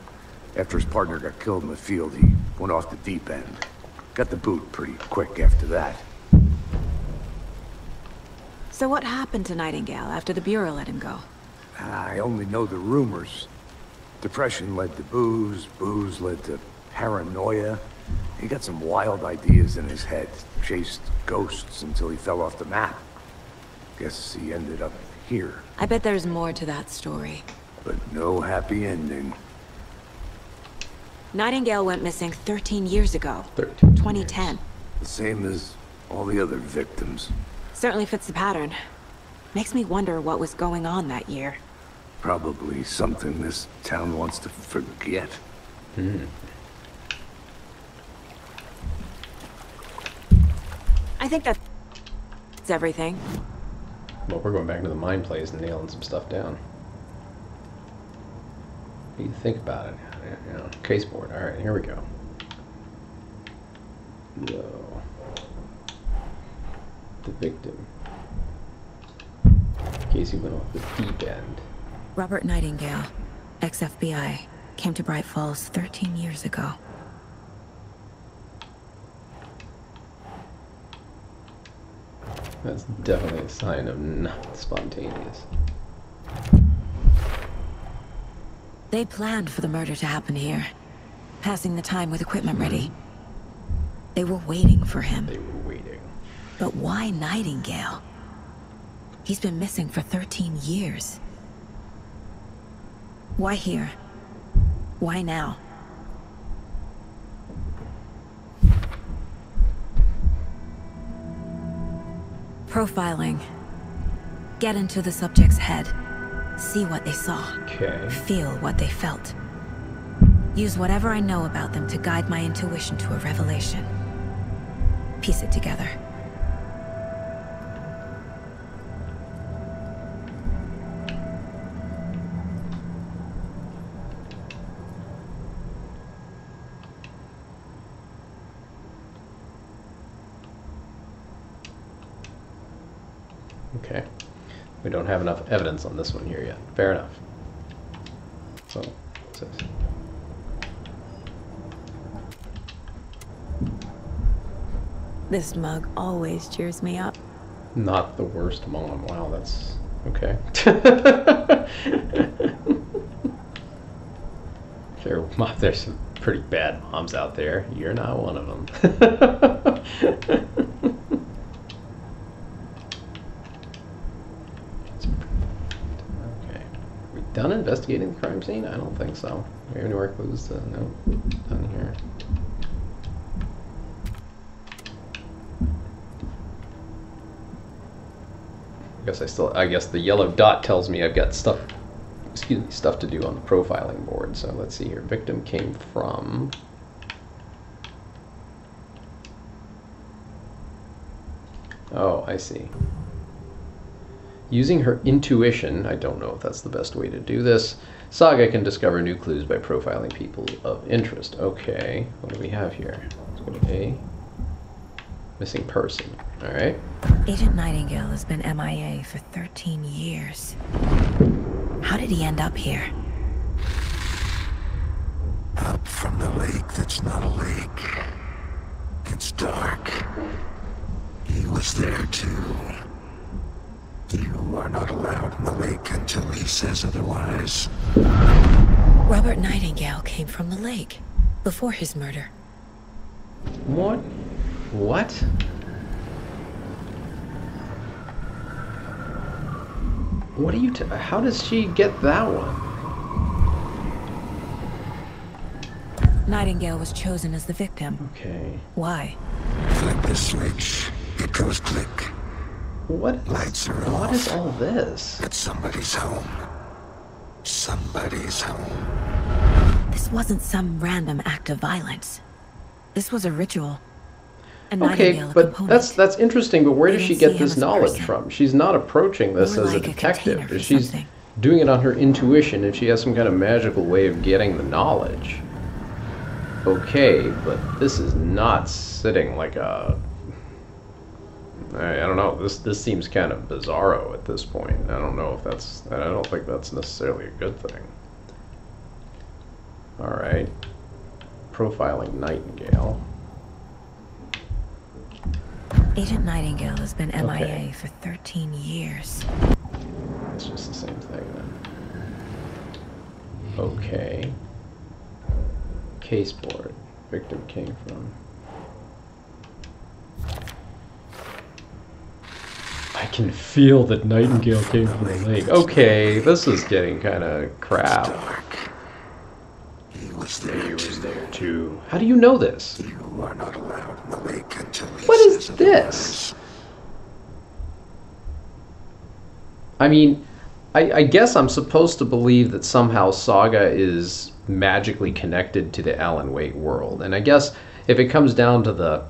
[SPEAKER 4] After his partner got killed in the field, he went off the deep end. Got the boot pretty quick after that.
[SPEAKER 5] So what happened to Nightingale after the Bureau let him go?
[SPEAKER 4] I only know the rumors. Depression led to booze, booze led to paranoia. He got some wild ideas in his head, chased ghosts until he fell off the map. Guess he ended up here.
[SPEAKER 5] I bet there's more to that story.
[SPEAKER 4] But no happy ending.
[SPEAKER 5] Nightingale went missing 13 years ago. 2010.
[SPEAKER 4] The same as all the other victims.
[SPEAKER 5] Certainly fits the pattern. Makes me wonder what was going on that year.
[SPEAKER 4] Probably something this town wants to forget.
[SPEAKER 5] I think that's everything.
[SPEAKER 2] Well, we're going back to the mine place and nailing some stuff down. What do you think about it? You know, case board. All right, here we go. Whoa. The victim. Casey went off the deep end.
[SPEAKER 5] Robert Nightingale, ex-FBI, came to Bright Falls 13 years ago.
[SPEAKER 2] That's definitely a sign of not spontaneous.
[SPEAKER 5] They planned for the murder to happen here, passing the time with equipment ready. They were waiting for him.
[SPEAKER 2] They were waiting.
[SPEAKER 5] But why Nightingale? He's been missing for 13 years. Why here? Why now? Profiling. Get into the subject's head. See what they saw.
[SPEAKER 2] Okay.
[SPEAKER 5] Feel what they felt. Use whatever I know about them to guide my intuition to a revelation. Piece it together.
[SPEAKER 2] Okay. We don't have enough evidence on this one here yet. Fair enough. So, what's this?
[SPEAKER 5] This mug always cheers me up.
[SPEAKER 2] Not the worst mom. Wow, that's okay. There's some pretty bad moms out there. You're not one of them. Okay. We done investigating the crime scene? I don't think so. Do we have any more clues? No. Done here. I guess the yellow dot tells me I've got stuff to do on the profiling board. So let's see here. Victim came from... Oh, I see. Using her intuition, I don't know if that's the best way to do this, Saga can discover new clues by profiling people of interest. Okay, what do we have here? Let's go to A. Missing person. All right.
[SPEAKER 5] Agent Nightingale has been MIA for 13 years. How did he end up here?
[SPEAKER 10] Up from the lake that's not a lake. It's dark. He was there too. You are not allowed in the lake until he says otherwise.
[SPEAKER 5] Robert Nightingale came from the lake before his murder.
[SPEAKER 2] What? What? What are you how does she get that one?
[SPEAKER 5] Nightingale was chosen as the victim.
[SPEAKER 2] Okay.
[SPEAKER 5] Why?
[SPEAKER 10] Flip the switch. It goes click.
[SPEAKER 2] What?
[SPEAKER 10] Lights are off.
[SPEAKER 2] What is all this?
[SPEAKER 10] But somebody's home. Somebody's home.
[SPEAKER 5] This wasn't some random act of violence. This was a ritual.
[SPEAKER 2] Okay, but that's interesting, but where does she get this knowledge from? She's not approaching this as a detective. She's doing it on her intuition, and she has some kind of magical way of getting the knowledge. Okay, but this is not sitting like a... I don't know, this seems kind of bizarro at this point. I don't know if that's... I don't think that's necessarily a good thing. Alright. Profiling Nightingale.
[SPEAKER 5] Agent Nightingale has been MIA
[SPEAKER 2] Okay.
[SPEAKER 5] for 13 years.
[SPEAKER 2] It's just the same thing then. Okay. Case board. Victim came from. I can feel that Nightingale came from the lake. Okay, this is getting kind of crap.
[SPEAKER 10] He was
[SPEAKER 2] He
[SPEAKER 10] there
[SPEAKER 2] was
[SPEAKER 10] too.
[SPEAKER 2] there too. How do you know this?
[SPEAKER 10] You are not allowed in the lake until he
[SPEAKER 2] What is
[SPEAKER 10] says
[SPEAKER 2] this? I mean, I guess I'm supposed to believe that somehow Saga is magically connected to the Alan Wake world. And I guess if it comes down to the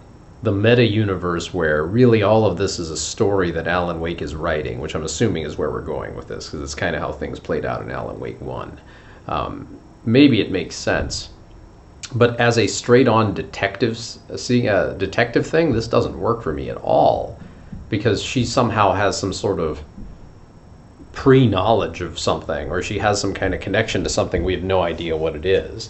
[SPEAKER 2] meta universe where really all of this is a story that Alan Wake is writing, which I'm assuming is where we're going with this, because it's kind of how things played out in Alan Wake 1. Maybe it makes sense. But as a straight-on detective thing, this doesn't work for me at all, because she somehow has some sort of pre-knowledge of something, or she has some kind of connection to something we have no idea what it is.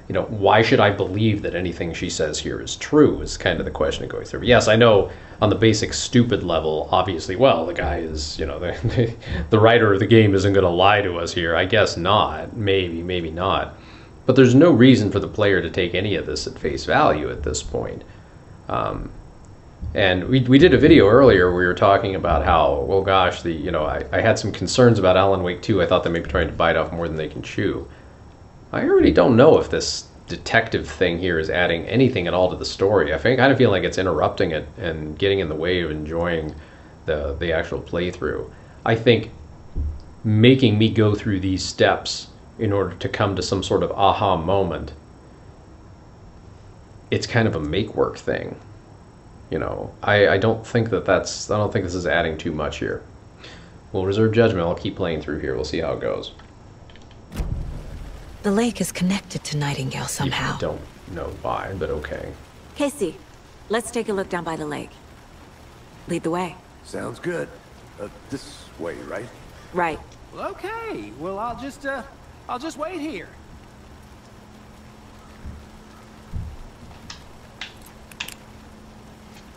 [SPEAKER 2] You know, why should I believe that anything she says here is true is kind of the question going through. But yes, I know on the basic stupid level, obviously, well, the guy is, you know, the writer of the game isn't going to lie to us here. I guess not. Maybe not. But there's no reason for the player to take any of this at face value at this point. And we did a video earlier where we were talking about how, well, gosh, I had some concerns about Alan Wake 2. I thought they may be trying to bite off more than they can chew. I really don't know if this detective thing here is adding anything at all to the story. I kind of feel like it's interrupting it and getting in the way of enjoying the actual playthrough. I think making me go through these steps in order to come to some sort of aha moment, it's kind of a make-work thing. You know, I don't think this is adding too much here. We'll reserve judgment. I'll keep playing through here. We'll see how it goes.
[SPEAKER 5] The lake is connected to Nightingale somehow.
[SPEAKER 2] I don't know why, but okay.
[SPEAKER 5] Casey, let's take a look down by the lake. Lead the way.
[SPEAKER 4] Sounds good. This way, right?
[SPEAKER 5] Right.
[SPEAKER 8] Well, okay. Well, I'll just wait here.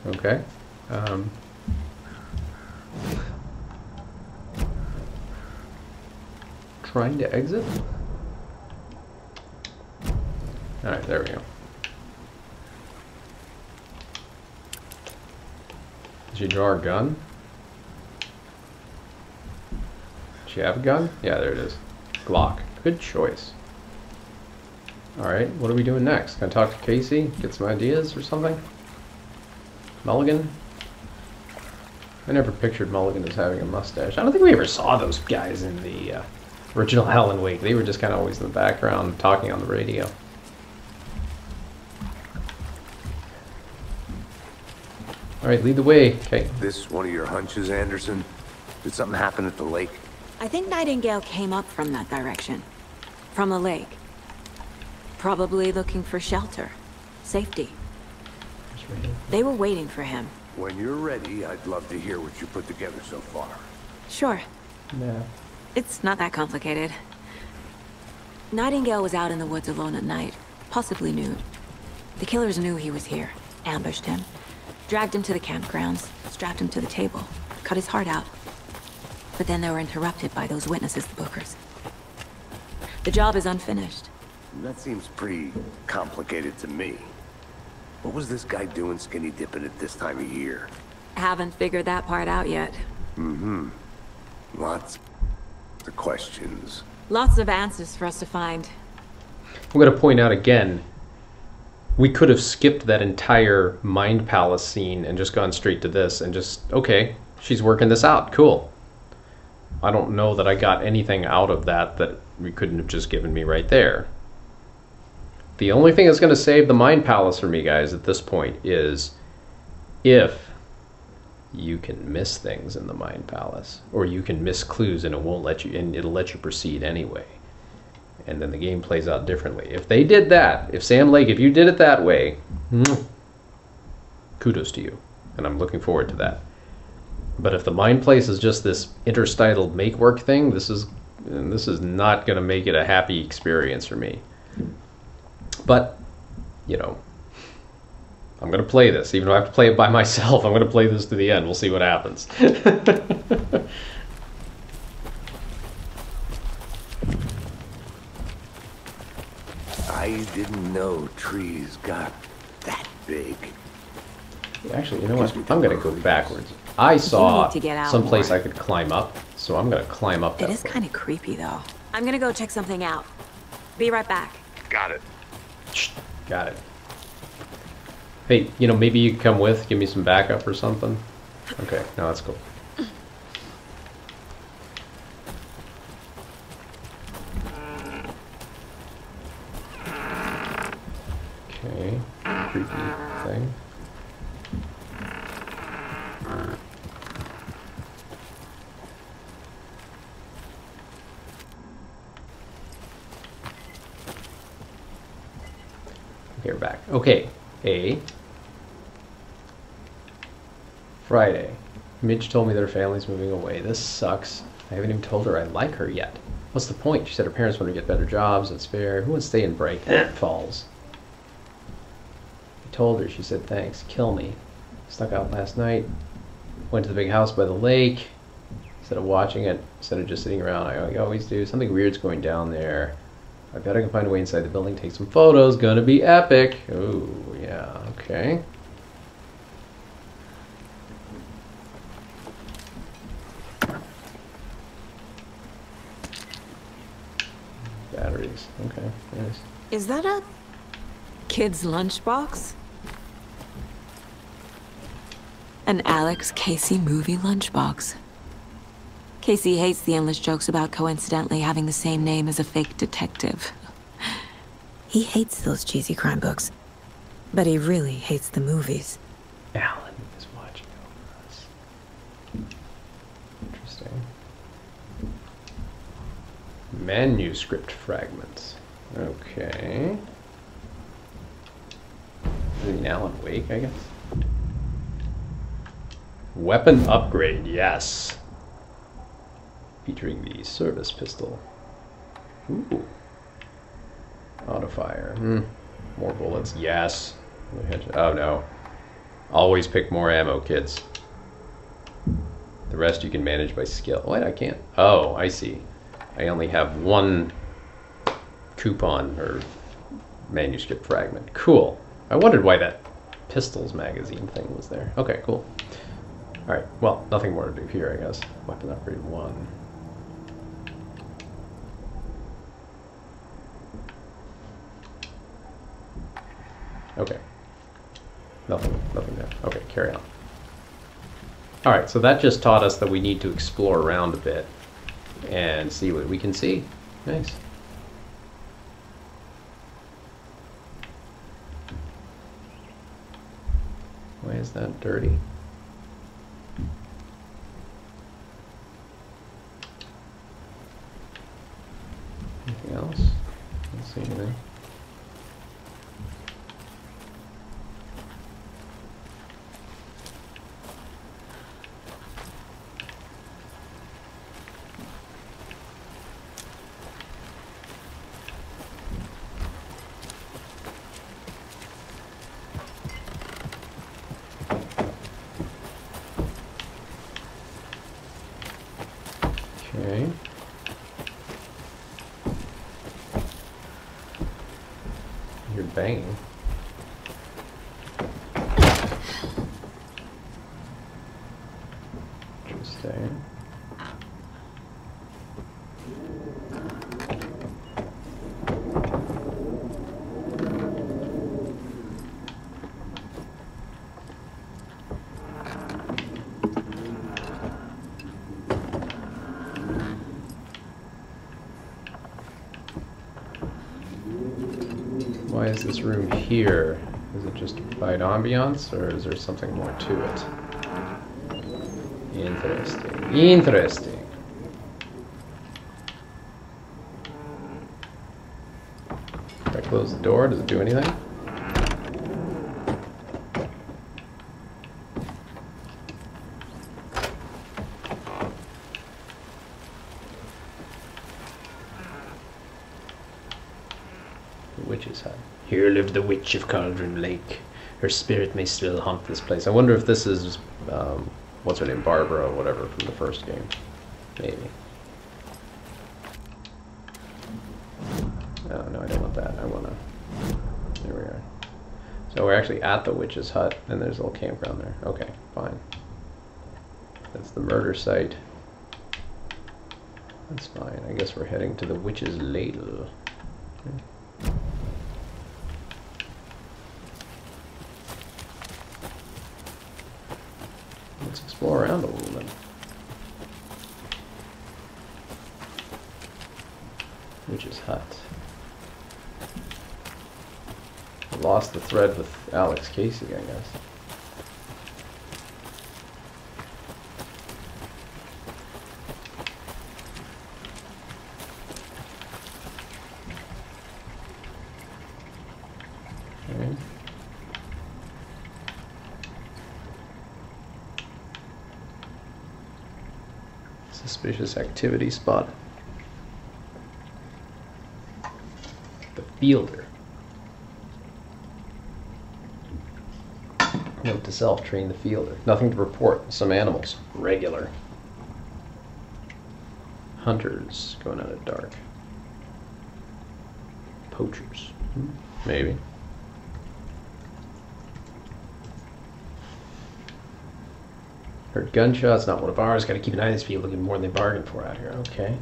[SPEAKER 2] Okay. Trying to exit? Alright, there we go. Did you draw a gun? Does she have a gun? Yeah, there it is. Glock. Good choice. Alright, what are we doing next? Can I talk to Casey? Get some ideas or something? Mulligan? I never pictured Mulligan as having a mustache. I don't think we ever saw those guys in the original Alan Wake. They were just kind of always in the background talking on the radio. Alright, lead the way. Okay.
[SPEAKER 4] This one of your hunches, Anderson? Did something happen at the lake?
[SPEAKER 5] I think Nightingale came up from that direction. From the lake. Probably looking for shelter. Safety. They were waiting for him.
[SPEAKER 4] When you're ready, I'd love to hear what you put together so far.
[SPEAKER 5] Sure.
[SPEAKER 2] Yeah.
[SPEAKER 5] It's not that complicated. Nightingale was out in the woods alone at night, possibly nude. The killers knew he was here, ambushed him, dragged him to the campgrounds, strapped him to the table, cut his heart out. But then they were interrupted by those witnesses, the Bookers. The job is unfinished.
[SPEAKER 4] That seems pretty complicated to me. What was this guy doing skinny dipping at this time of year?
[SPEAKER 5] Haven't figured that part out yet.
[SPEAKER 4] Mm-hmm. Lots of questions.
[SPEAKER 5] Lots of answers for us to find.
[SPEAKER 2] I'm going to point out again, we could have skipped that entire Mind Palace scene and just gone straight to this and just, okay, she's working this out, cool. I don't know that I got anything out of that we couldn't have just given me right there. The only thing that's going to save the Mind Palace for me, guys, at this point is if you can miss things in the Mind Palace, or you can miss clues and it'll let you proceed anyway. And then the game plays out differently. If they did that, if Sam Lake, if you did it that way, kudos to you. And I'm looking forward to that. But if the Mind Place is just this interstitial make-work thing, this is not going to make it a happy experience for me. But, you know, I'm going to play this. Even though I have to play it by myself, I'm going to play this to the end. We'll see what happens.
[SPEAKER 4] I didn't know trees got that big.
[SPEAKER 2] Actually, you know what? I'm going to go backwards. I saw
[SPEAKER 5] to get out
[SPEAKER 2] someplace
[SPEAKER 5] more.
[SPEAKER 2] I could climb up, so I'm going to climb up that
[SPEAKER 5] It is
[SPEAKER 2] way.
[SPEAKER 5] kind of creepy, though. I'm gonna go check something out. Be right back.
[SPEAKER 4] Got it.
[SPEAKER 2] Got it. Hey, you know, maybe you can come with, give me some backup or something. Okay, no, that's cool. Okay, creepy thing. Okay, we're back. Okay, Friday. Midge told me that her family's moving away. This sucks. I haven't even told her I like her yet. What's the point? She said her parents want to get better jobs. It's fair. Who wants to stay and break? Falls. I told her. She said thanks. Kill me. Snuck out last night. Went to the big house by the lake. Instead of watching it, instead of just sitting around, I always do. Something weird's going down there. I bet I can find a way inside the building, take some photos. Gonna be epic. Ooh, yeah, okay. Batteries. Okay, nice.
[SPEAKER 5] Is that a kid's lunchbox? An Alex Casey movie lunchbox. Casey hates the endless jokes about coincidentally having the same name as a fake detective. He hates those cheesy crime books, but he really hates the movies.
[SPEAKER 2] Alan is watching over us. Interesting. Manuscript fragments. Okay. I mean, Alan Wake, I guess. Weapon upgrade, yes. Featuring the service pistol. Ooh. Auto fire. More bullets, yes. Oh no. Always pick more ammo, kids. The rest you can manage by skill. What? I can't. Oh, I see. I only have one coupon or manuscript fragment. Cool. I wondered why that pistols magazine thing was there. Okay, cool. Alright, well, nothing more to do here, I guess. Weapon upgrade 1. Okay. Nothing there. Okay, carry on. Alright, so that just taught us that we need to explore around a bit and see what we can see. Nice. Why is that dirty? Anything else? Don't see anything. Okay. You're banging. Interesting. Why is this room here? Is it just by ambiance, or is there something more to it? Interesting. Interesting. If I close the door, does it do anything? Witch's hut. Here lived the witch of Cauldron Lake. Her spirit may still haunt this place. I wonder if this is, what's her name, Barbara or whatever from the first game. Maybe. Oh, no, I don't want that. I want to... There we are. So we're actually at the witch's hut, and there's a little campground there. Okay, fine. That's the murder site. That's fine. I guess we're heading to the witch's ladle. Okay. Let's explore around a little bit. Witch's hut. I lost the thread with Alex Casey, I guess. Okay. Suspicious activity spot. The fielder. Note to self, train the fielder. Nothing to report. Some animals. Regular. Hunters going out at dark. Poachers. Maybe. Heard gunshots, not one of ours. Gotta keep an eye on these people looking more than they bargained for out here. Okay.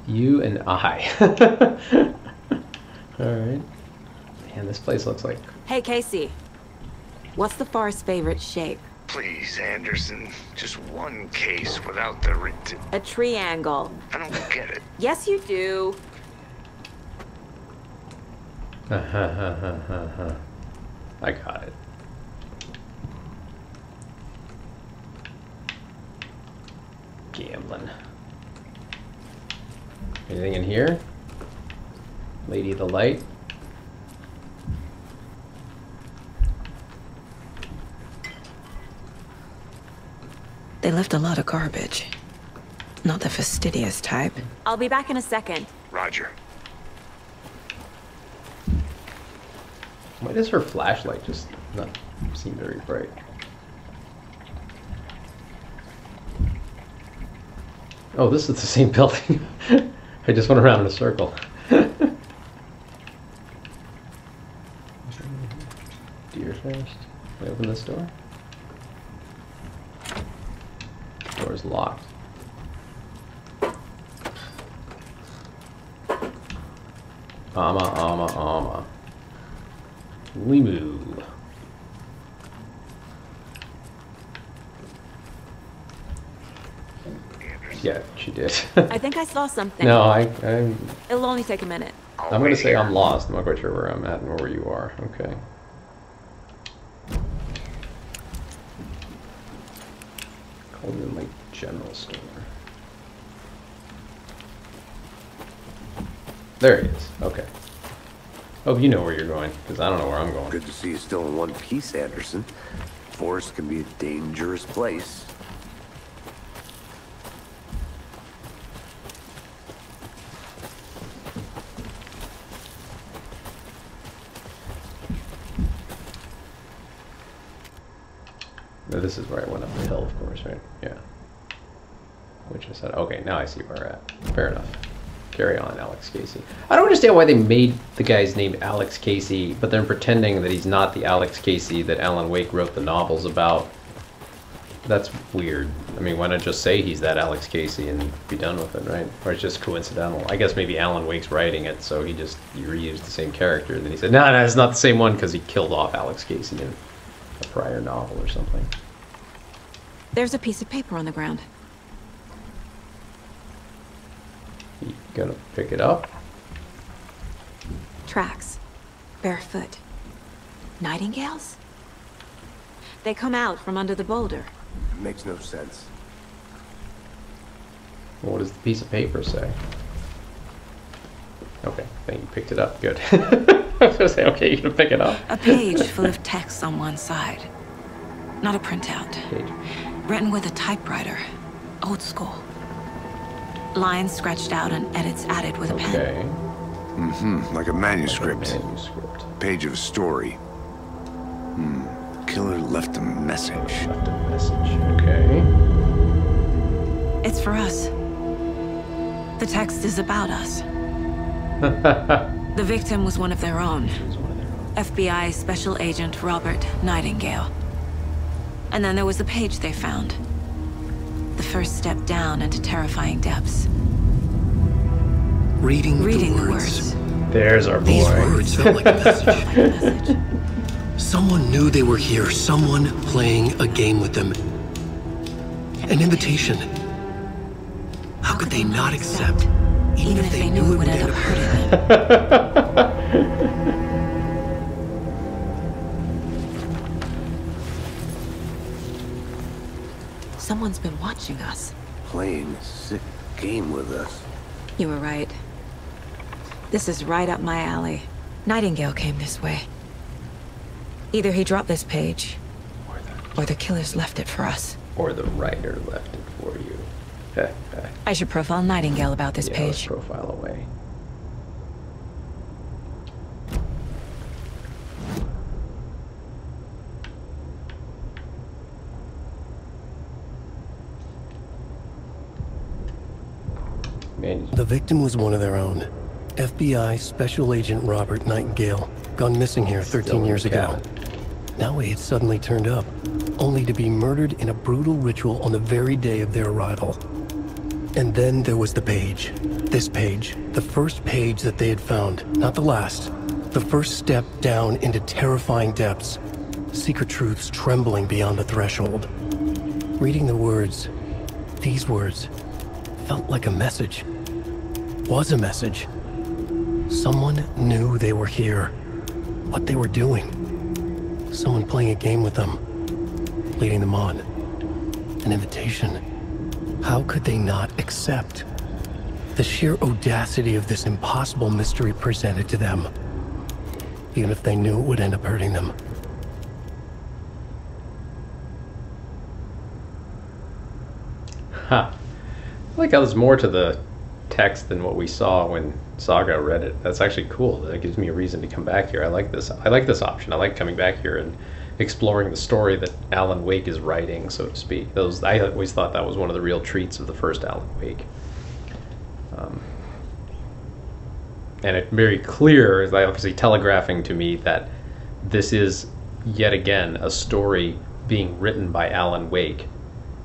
[SPEAKER 2] You and I. Alright. Man, this place looks like...
[SPEAKER 5] Hey, Casey. What's the forest's favorite shape?
[SPEAKER 10] Please, Anderson. Just one case without the...
[SPEAKER 5] A triangle.
[SPEAKER 10] I don't get it.
[SPEAKER 5] Yes, you do.
[SPEAKER 2] I got it. Gambling. Anything in here? Lady of the Light?
[SPEAKER 5] They left a lot of garbage. Not the fastidious type. I'll be back in a second.
[SPEAKER 10] Roger.
[SPEAKER 2] Why does her flashlight just not seem very bright? Oh, this is the same building. I just went around in a circle. Deer first. Can I open this door? Door's locked. Ama. We move. Yeah, she did.
[SPEAKER 5] I think I saw something.
[SPEAKER 2] No,
[SPEAKER 5] It'll only take a minute.
[SPEAKER 2] I'm gonna say I'm lost. I'm not quite sure where I'm at and where you are. Okay. Coleman Lake General Store. There it is. Okay. Hope you know where you're going, because I don't know where I'm going.
[SPEAKER 4] Good to see you still in one piece, Anderson. Forest can be a dangerous place.
[SPEAKER 2] No, this is where I went up the hill, of course, right? Yeah. Which I said, okay, now I see where we're at. Fair enough. Carry on, Alex Casey. I don't understand why they made the guy's name Alex Casey, but they're pretending that he's not the Alex Casey that Alan Wake wrote the novels about. That's weird. I mean, why not just say he's that Alex Casey and be done with it, right? Or it's just coincidental. I guess maybe Alan Wake's writing it, so he reused the same character. And then he said, no, it's not the same one because he killed off Alex Casey in a prior novel or something.
[SPEAKER 5] There's a piece of paper on the ground.
[SPEAKER 2] You gonna pick it up?
[SPEAKER 5] Tracks. Barefoot. Nightingales? They come out from under the boulder.
[SPEAKER 4] Makes no sense.
[SPEAKER 2] Well, what does the piece of paper say? Okay, then you picked it up. Good. I was gonna say, okay, you're gonna pick it up.
[SPEAKER 5] A page full of text on one side. Not a printout.
[SPEAKER 2] Page.
[SPEAKER 5] Written with a typewriter. Old school. Lines scratched out and edits added with a pen.
[SPEAKER 4] Like a manuscript.
[SPEAKER 2] Like a manuscript.
[SPEAKER 4] Page of a story. Killer left a message.
[SPEAKER 2] Left a message. Okay.
[SPEAKER 5] It's for us. The text is about us. The victim was one of their own. FBI Special Agent Robert Nightingale. And then there was the page they found. The first step down into terrifying depths.
[SPEAKER 8] Reading the words.
[SPEAKER 2] There's our boy.
[SPEAKER 8] These words felt like a message. Someone knew they were here. Someone playing a game with them. An invitation. How could they not accept, even if they knew it would end up hurting them?
[SPEAKER 5] Someone's been watching us.
[SPEAKER 4] Playing a sick game with us.
[SPEAKER 5] You were right. This is right up my alley. Nightingale came this way. Either he dropped this page, or the killers left it for us.
[SPEAKER 2] Or the writer left it for you.
[SPEAKER 5] I should profile Nightingale about this
[SPEAKER 2] Let's
[SPEAKER 5] page.
[SPEAKER 2] profile away.
[SPEAKER 8] The victim was one of their own. FBI Special Agent Robert Nightingale, gone missing here 13 years ago. Now he had suddenly turned up, only to be murdered in a brutal ritual on the very day of their arrival. And then there was the page. This page, the first page that they had found, not the last. The first step down into terrifying depths. Secret truths trembling beyond the threshold. Reading the words, these words, felt like a message. Was a message. Someone knew they were here. What they were doing. Someone playing a game with them. Leading them on. An invitation. How could they not accept? The sheer audacity of this impossible mystery presented to them. Even if they knew it would end up hurting them.
[SPEAKER 2] Huh. I like how there's more to the text than what we saw when Saga read it. That's actually cool. That gives me a reason to come back here. I like this option. I like coming back here and exploring the story that Alan Wake is writing, so to speak. I always thought that was one of the real treats of the first Alan Wake. And it's very clear, is obviously telegraphing to me that this is yet again a story being written by Alan Wake,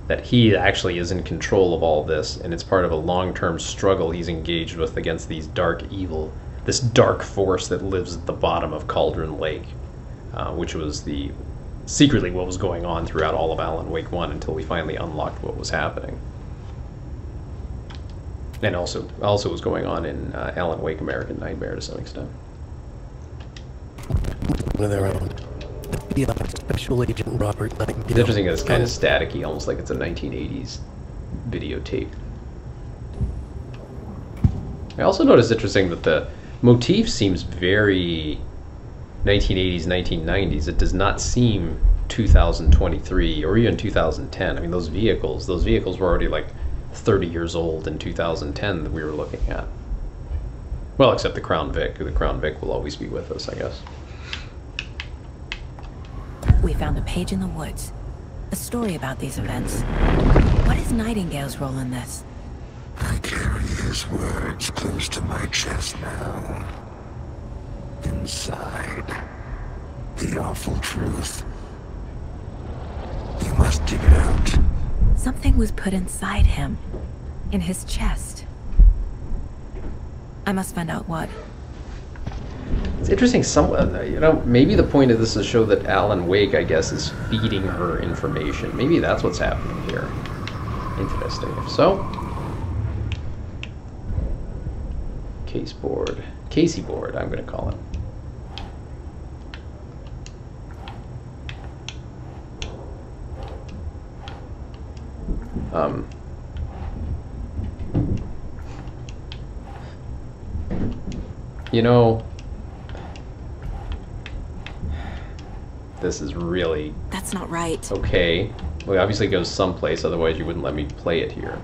[SPEAKER 2] that he actually is in control of all this, and it's part of a long-term struggle he's engaged with against these dark evil, this dark force that lives at the bottom of Cauldron Lake, which was secretly what was going on throughout all of Alan Wake 1 until we finally unlocked what was happening. And also was going on in Alan Wake American Nightmare to some extent.
[SPEAKER 8] One of their own. Special Agent Robert Nightingale.
[SPEAKER 2] It's interesting that it's kind of staticky, almost like it's a 1980s videotape. I also noticed interesting that the motif seems very 1980s, 1990s. It does not seem 2023 or even 2010. I mean, those vehicles were already like 30 years old in 2010 that we were looking at. Well, except the Crown Vic. The Crown Vic will always be with us, I guess.
[SPEAKER 5] We found a page in the woods. A story about these events. What is Nightingale's role in this?
[SPEAKER 10] I carry his words close to my chest now. Inside, the awful truth. You must dig it out.
[SPEAKER 5] Something was put inside him. In his chest. I must find out what.
[SPEAKER 2] It's interesting, maybe the point of this is to show that Alan Wake, I guess, is feeding her information. Maybe that's what's happening here. Interesting. If so, Casey board, I'm going to call it. You know, this is really...
[SPEAKER 5] That's not right.
[SPEAKER 2] Okay. Well, it obviously goes someplace, otherwise you wouldn't let me play it here.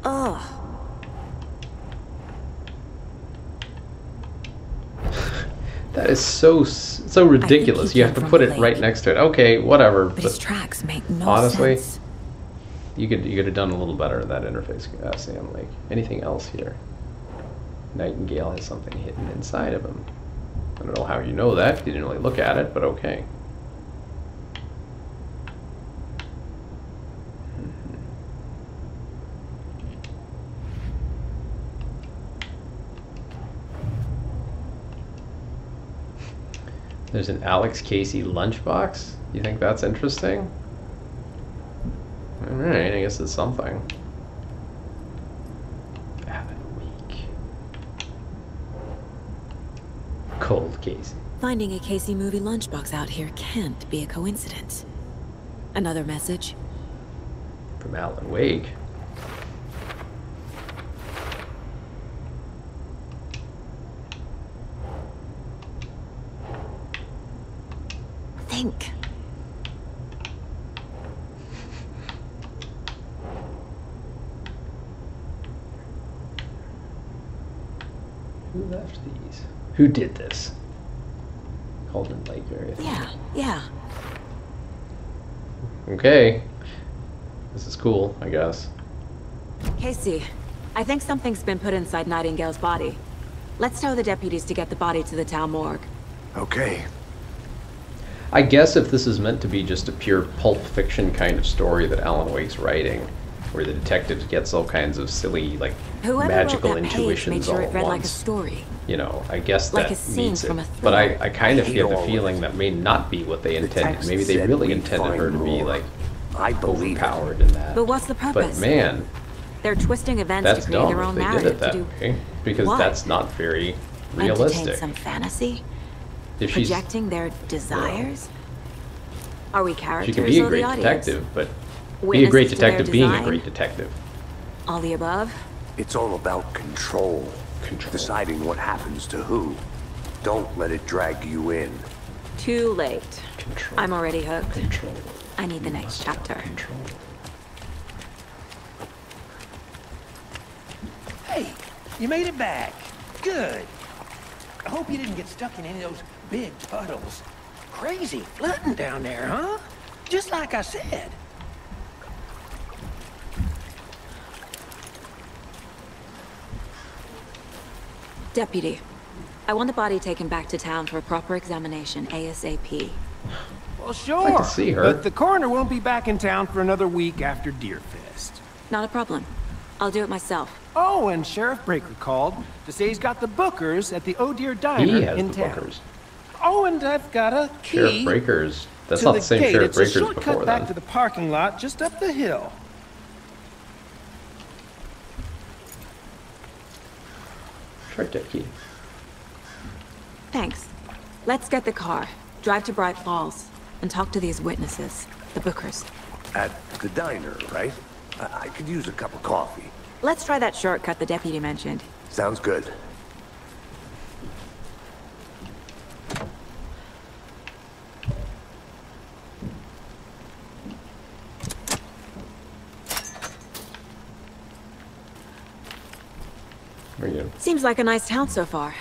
[SPEAKER 5] Ugh.
[SPEAKER 2] That is so ridiculous. You have to put it right next to it. Okay, whatever.
[SPEAKER 5] But his tracks make no
[SPEAKER 2] honestly,
[SPEAKER 5] sense.
[SPEAKER 2] you could have done a little better in that interface, Sam Lake. Anything else here? Nightingale has something hidden inside of him. I don't know how you know that. You didn't really look at it, but okay. There's an Alex Casey lunchbox? You think that's interesting? Alright, I guess it's something. Week. Cold Casey.
[SPEAKER 5] Finding a Casey movie lunchbox out here can't be a coincidence. Another message?
[SPEAKER 2] From Alan Wake.
[SPEAKER 5] Think.
[SPEAKER 2] Who left these? Who did this? Calden Lake area.
[SPEAKER 5] Yeah.
[SPEAKER 2] Okay. This is cool, I guess.
[SPEAKER 5] Casey, I think something's been put inside Nightingale's body. Let's tell the deputies to get the body to the town morgue.
[SPEAKER 4] Okay.
[SPEAKER 2] I guess if this is meant to be just a pure pulp fiction kind of story that Alan Wake's writing, where the detective gets all kinds of silly, like, magical intuitions
[SPEAKER 5] made sure
[SPEAKER 2] all
[SPEAKER 5] it
[SPEAKER 2] at
[SPEAKER 5] read
[SPEAKER 2] once.
[SPEAKER 5] Like a story.
[SPEAKER 2] You know, I guess
[SPEAKER 5] Like
[SPEAKER 2] that
[SPEAKER 5] a scene
[SPEAKER 2] means
[SPEAKER 5] from
[SPEAKER 2] it.
[SPEAKER 5] a
[SPEAKER 2] But
[SPEAKER 5] thriller.
[SPEAKER 2] I kind of
[SPEAKER 4] I
[SPEAKER 2] get
[SPEAKER 4] hate
[SPEAKER 2] the
[SPEAKER 4] all
[SPEAKER 2] feeling
[SPEAKER 4] this.
[SPEAKER 2] that may not be what they intended.
[SPEAKER 4] text
[SPEAKER 2] Maybe they
[SPEAKER 4] said
[SPEAKER 2] really
[SPEAKER 4] we'd
[SPEAKER 2] intended her to
[SPEAKER 4] find
[SPEAKER 2] be,
[SPEAKER 4] more.
[SPEAKER 2] like,
[SPEAKER 4] I believe it.
[SPEAKER 2] overpowered in that.
[SPEAKER 5] But what's the purpose?
[SPEAKER 2] But man,
[SPEAKER 5] They're twisting events
[SPEAKER 2] that's
[SPEAKER 5] to create
[SPEAKER 2] dumb
[SPEAKER 5] their own
[SPEAKER 2] if they did
[SPEAKER 5] narrative
[SPEAKER 2] it that
[SPEAKER 5] to do
[SPEAKER 2] way. Because
[SPEAKER 5] what?
[SPEAKER 2] that's not very
[SPEAKER 5] entertain
[SPEAKER 2] realistic.
[SPEAKER 5] some fantasy,
[SPEAKER 2] If she's,
[SPEAKER 5] projecting their desires. Are we characters
[SPEAKER 2] she can be a
[SPEAKER 5] or
[SPEAKER 2] great
[SPEAKER 5] the audience?
[SPEAKER 2] detective, but be a
[SPEAKER 5] Witnesses
[SPEAKER 2] great
[SPEAKER 5] to their
[SPEAKER 2] detective being a
[SPEAKER 5] design?
[SPEAKER 2] great detective.
[SPEAKER 5] All the above?
[SPEAKER 4] It's all about control. Deciding what happens to who. Don't let it drag you in.
[SPEAKER 5] Too late.
[SPEAKER 2] Control.
[SPEAKER 5] I'm already hooked.
[SPEAKER 2] Control.
[SPEAKER 5] I need the next chapter.
[SPEAKER 2] Control.
[SPEAKER 11] Hey, you made it back. Good. I hope you didn't get stuck in any of those big puddles. Crazy flooding down there, huh? Just like I said.
[SPEAKER 5] Deputy, I want the body taken back to town for a proper examination ASAP.
[SPEAKER 11] Well, sure.
[SPEAKER 2] I'd like to see her.
[SPEAKER 11] But the coroner won't be back in town for another week after Deerfest.
[SPEAKER 5] Not a problem. I'll do it myself.
[SPEAKER 11] Oh, and Sheriff Breaker called to say he's got the Bookers at the Oh Deer
[SPEAKER 2] He
[SPEAKER 11] Diner
[SPEAKER 2] has
[SPEAKER 11] in
[SPEAKER 2] the
[SPEAKER 11] town.
[SPEAKER 2] Bookers.
[SPEAKER 11] Oh, and I've got a key
[SPEAKER 2] Sheriff Breakers. That's
[SPEAKER 11] to
[SPEAKER 2] not the same
[SPEAKER 11] gate.
[SPEAKER 2] Sheriff
[SPEAKER 11] It's a
[SPEAKER 2] Breakers
[SPEAKER 11] shortcut
[SPEAKER 2] before
[SPEAKER 11] back
[SPEAKER 2] then.
[SPEAKER 11] to the parking lot just up the hill.
[SPEAKER 2] Shortcut key.
[SPEAKER 5] Thanks. Let's get the car, drive to Bright Falls, and talk to these witnesses, the Bookers.
[SPEAKER 4] At the diner, right? I could use a cup of coffee.
[SPEAKER 5] Let's try that shortcut the deputy mentioned.
[SPEAKER 4] Sounds good.
[SPEAKER 2] Very good.
[SPEAKER 5] Seems like a nice town so far.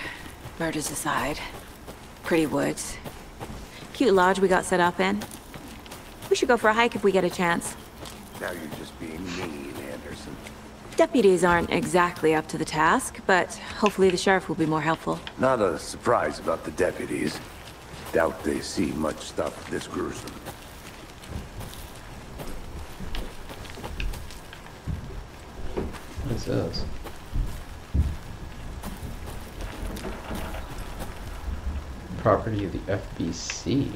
[SPEAKER 5] Murders aside. Pretty woods. Cute lodge we got set up in. We should go for a hike if we get a chance.
[SPEAKER 4] Now you're just being mean, Anderson.
[SPEAKER 5] Deputies aren't exactly up to the task, but hopefully the sheriff will be more helpful.
[SPEAKER 4] Not a surprise about the deputies. Doubt they see much stuff this gruesome.
[SPEAKER 2] What is this? Property of the FBC.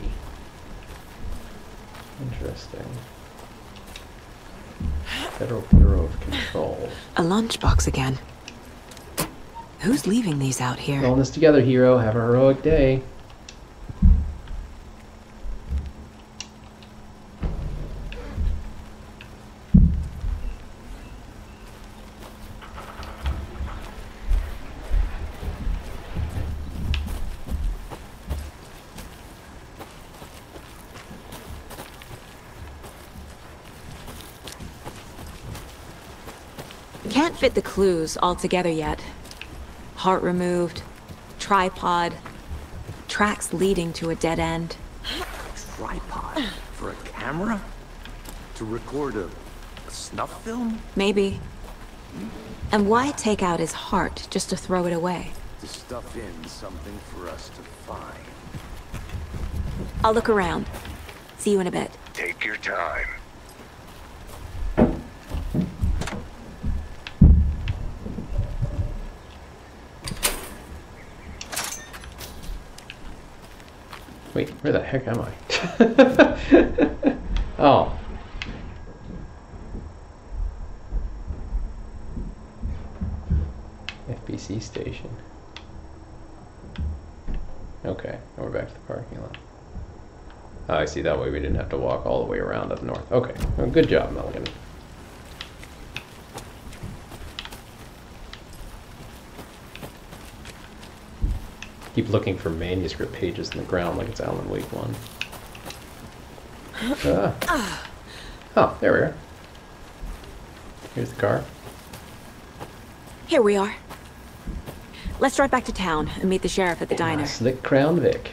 [SPEAKER 2] Interesting. Federal Bureau of Control.
[SPEAKER 5] A lunchbox again. Who's leaving these out here?
[SPEAKER 2] All this together, hero. Have a heroic day.
[SPEAKER 5] Can't fit the clues all together yet. Heart removed, tripod, tracks leading to a dead end.
[SPEAKER 4] Tripod? For a camera? To record a snuff film?
[SPEAKER 5] Maybe. And why take out his heart just to throw it away?
[SPEAKER 4] To stuff in something for us to find.
[SPEAKER 5] I'll look around. See you in a bit.
[SPEAKER 10] Take your time.
[SPEAKER 2] Wait, where the heck am I? Oh. FBC station. Okay, now we're back to the parking lot. Oh, I see, that way we didn't have to walk all the way around up north. Okay, well, good job, Milligan. Keep looking for manuscript pages in the ground like it's Alan Wake 1. Oh, there we are. Here's the car.
[SPEAKER 5] Here we are. Let's drive back to town and meet the sheriff at the diner.
[SPEAKER 2] Slick Crown Vic.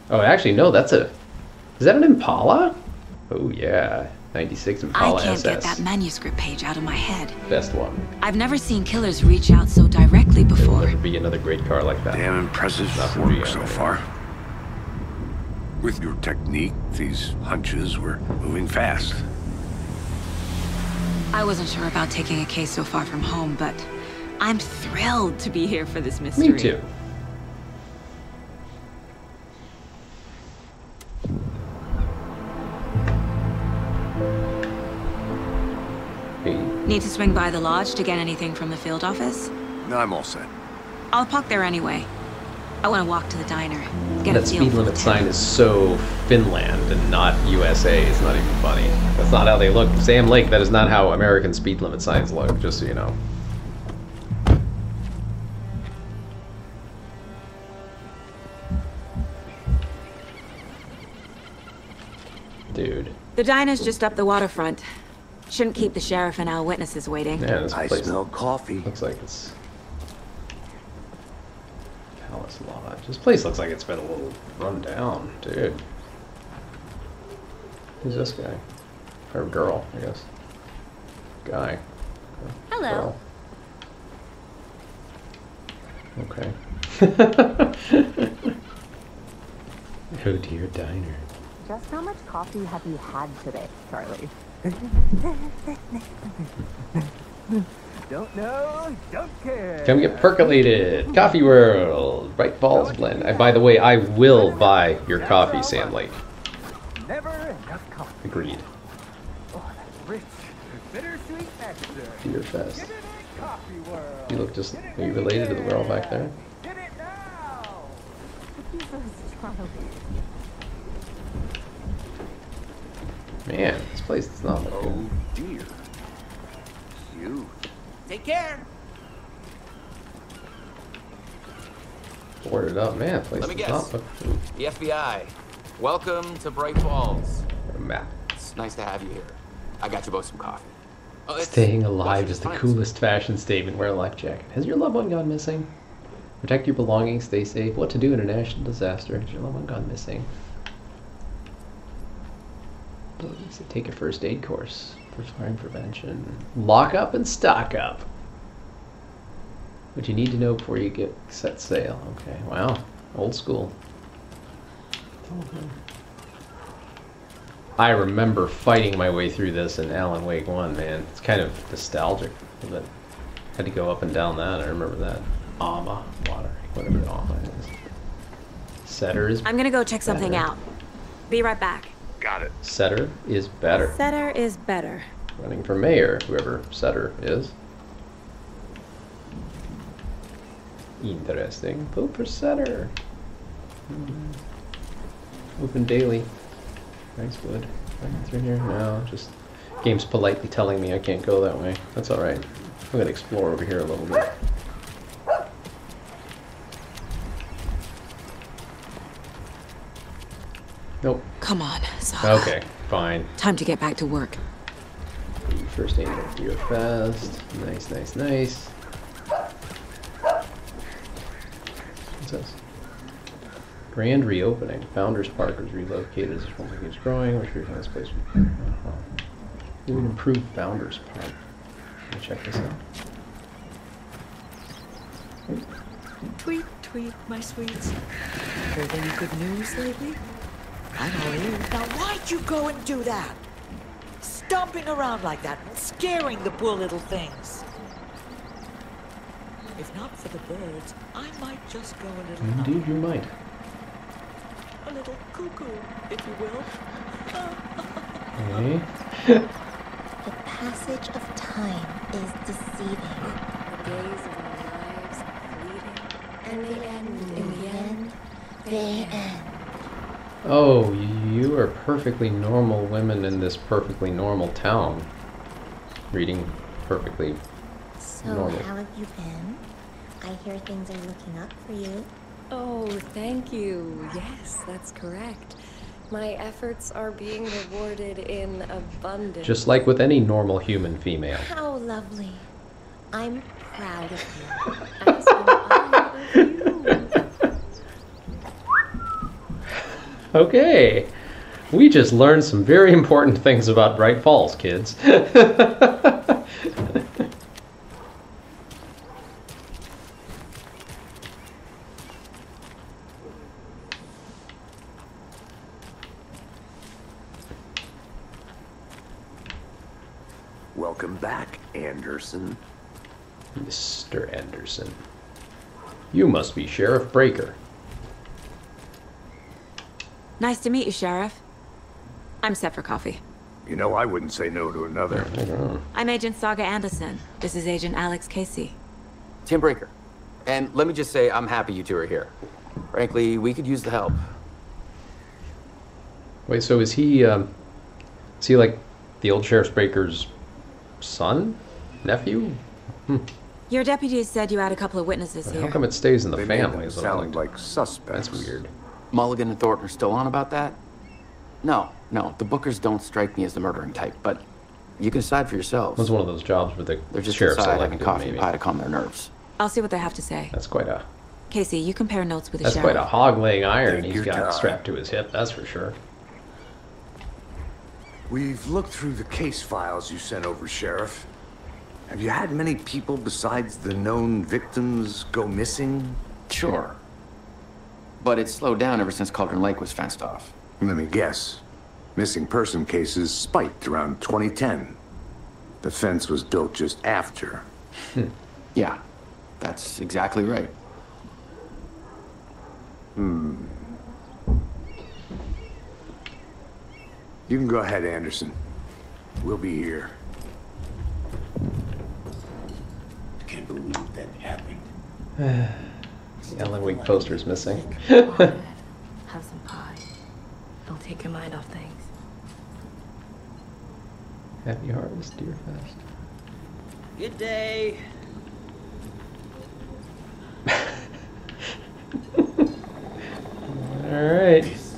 [SPEAKER 2] Oh, actually, no, that's a... Is that an Impala? Oh, yeah. 96 Impala
[SPEAKER 5] I can't
[SPEAKER 2] SS.
[SPEAKER 5] get that manuscript page out of my head.
[SPEAKER 2] Best one.
[SPEAKER 5] I've never seen killers reach out so directly before.
[SPEAKER 2] There'll never be another great car like that.
[SPEAKER 4] Damn impressive work so far. With your technique, these hunches were moving fast.
[SPEAKER 5] I wasn't sure about taking a case so far from home, but I'm thrilled to be here for this mystery.
[SPEAKER 2] Me too.
[SPEAKER 5] Need to swing by the lodge to get anything from the field office?
[SPEAKER 4] No, I'm all set.
[SPEAKER 5] I'll park there anyway. I want to walk to the diner. Get
[SPEAKER 2] That speed limit sign is so Finland and not USA. It's not even funny. That's not how they look. Sam Lake, that is not how American speed limit signs look, just so you know. Dude.
[SPEAKER 5] The diner's just up the waterfront. Shouldn't keep the sheriff and our witnesses waiting.
[SPEAKER 2] Yeah, this
[SPEAKER 4] I
[SPEAKER 2] place
[SPEAKER 4] smell coffee.
[SPEAKER 2] Looks like it's Palace Lodge. This place looks like it's been a little run down, dude. Who's this guy? Or girl, I guess. Guy.
[SPEAKER 5] Hello.
[SPEAKER 2] Girl. Okay. Oh dear, diner.
[SPEAKER 12] Just how much coffee have you had today, Charlie?
[SPEAKER 11] Don't know, don't care.
[SPEAKER 2] Come get percolated. Coffee World. Bright Falls Blend. And by the way, I will buy your coffee, Sam Lake.
[SPEAKER 11] Never enough coffee.
[SPEAKER 2] Agreed.
[SPEAKER 11] Oh, that's rich. Bittersweet nectar.
[SPEAKER 2] Beer Fest.
[SPEAKER 11] Get it in Coffee World.
[SPEAKER 2] You look just... Are you related to the girl back there?
[SPEAKER 11] Get it now.
[SPEAKER 12] Jesus, Charlie.
[SPEAKER 2] Man, this place does not look good.
[SPEAKER 4] Oh dear. Cute.
[SPEAKER 11] Take care.
[SPEAKER 2] Boarded up, man. Place
[SPEAKER 13] Let me
[SPEAKER 2] does
[SPEAKER 13] guess.
[SPEAKER 2] not look good.
[SPEAKER 13] The FBI. Welcome to Bright Falls.
[SPEAKER 2] A map.
[SPEAKER 13] It's nice to have you here. I got you both some coffee. Oh,
[SPEAKER 2] Staying alive is the coolest fashion statement. Wear a life jacket. Has your loved one gone missing? Protect your belongings. Stay safe. What to do in a national disaster? Has your loved one gone missing? So take a first aid course. First fire prevention. Lock up and stock up. What you need to know before you get set sail. Okay, wow. Old school. I remember fighting my way through this in Alan Wake 1, man. It's kind of nostalgic. But had to go up and down that. I remember that. Ama water. Whatever the Ama is. Setter is
[SPEAKER 5] I'm gonna go check something
[SPEAKER 2] better.
[SPEAKER 5] out. Be right back.
[SPEAKER 4] Got it.
[SPEAKER 2] Setter is better.
[SPEAKER 5] Setter is better.
[SPEAKER 2] Running for mayor, whoever Setter is. Interesting. Vote for Setter. Open daily. Nice wood. Can I get through here? No, just game's politely telling me I can't go that way. That's alright. I'm gonna explore over here a little bit. Nope.
[SPEAKER 5] Come on, Zara.
[SPEAKER 2] Okay, fine.
[SPEAKER 5] Time to get back to work.
[SPEAKER 2] First annual beer fest. Nice, nice, nice. What's this? Grand reopening. Founders Park was relocated as one keeps growing, which we're this place. We would improve Founders Park. Let me check this out.
[SPEAKER 14] Tweet, tweet, my sweets. Heard any good news lately? I'm all ears. Now why'd you go and do that? Stomping around like that and scaring the poor little things. If not for the birds, I might just go a little
[SPEAKER 2] Indeed, you might.
[SPEAKER 14] a little cuckoo, if you will.
[SPEAKER 2] Okay.
[SPEAKER 15] The passage of time is deceiving.
[SPEAKER 16] The days of our lives are fleeting,
[SPEAKER 15] And they end in the end. They end.
[SPEAKER 2] Oh, you are perfectly normal women in this perfectly normal town. Reading perfectly
[SPEAKER 15] So,
[SPEAKER 2] normal.
[SPEAKER 15] how have you been? I hear things are looking up for you.
[SPEAKER 16] Oh, thank you. Yes, that's correct. My efforts are being rewarded in abundance.
[SPEAKER 2] Just like with any normal human female.
[SPEAKER 15] How lovely. I'm proud of you.
[SPEAKER 16] As am I of you.
[SPEAKER 2] Okay. We just learned some very important things about Bright Falls, kids.
[SPEAKER 4] Welcome back, Anderson.
[SPEAKER 2] Mr. Anderson. You must be Sheriff Breaker.
[SPEAKER 5] Nice to meet you, Sheriff. I'm set for coffee.
[SPEAKER 4] You know, I wouldn't say no to another.
[SPEAKER 5] I'm Agent Saga Anderson. This is Agent Alex Casey.
[SPEAKER 13] Tim Breaker. And let me just say, I'm happy you two are here. Frankly, we could use the help.
[SPEAKER 2] Wait, so is he like the old Sheriff Breaker's son? Nephew?
[SPEAKER 5] Your deputies said you had a couple of witnesses here.
[SPEAKER 2] How come it stays in the
[SPEAKER 4] They made
[SPEAKER 2] family?
[SPEAKER 4] them
[SPEAKER 2] is what I
[SPEAKER 4] sound
[SPEAKER 2] like
[SPEAKER 4] like suspects.
[SPEAKER 2] That's weird.
[SPEAKER 13] Mulligan and Thornton are still on about that? No, the Bookers don't strike me as the murdering type, but you can decide for yourselves.
[SPEAKER 2] It was one of those jobs where
[SPEAKER 13] They're just
[SPEAKER 2] sheriff's
[SPEAKER 13] inside having
[SPEAKER 2] elected,
[SPEAKER 13] coffee
[SPEAKER 2] maybe.
[SPEAKER 13] and pie to calm their nerves.
[SPEAKER 5] I'll see what they have to say.
[SPEAKER 2] That's quite a
[SPEAKER 5] Casey, you compare notes with the
[SPEAKER 2] that's
[SPEAKER 5] sheriff.
[SPEAKER 2] quite a hog-laying iron
[SPEAKER 4] Take
[SPEAKER 2] he's
[SPEAKER 4] your
[SPEAKER 2] got
[SPEAKER 4] time.
[SPEAKER 2] strapped to his hip, that's for sure.
[SPEAKER 4] We've looked through the case files you sent over, Sheriff. Have you had many people besides the known victims go missing?
[SPEAKER 13] Sure. But it's slowed down ever since Cauldron Lake was fenced off.
[SPEAKER 4] Let me guess. Missing person cases spiked around 2010. The fence was built just after.
[SPEAKER 13] Yeah, that's exactly right.
[SPEAKER 4] You can go ahead, Anderson. We'll be here.
[SPEAKER 10] Can't believe that happened.
[SPEAKER 2] The Alan Wake poster's missing.
[SPEAKER 16] Have some pie. It'll take your mind off things.
[SPEAKER 2] Happy Harvest, Deer Fest.
[SPEAKER 14] Good day.
[SPEAKER 2] Alright.
[SPEAKER 10] This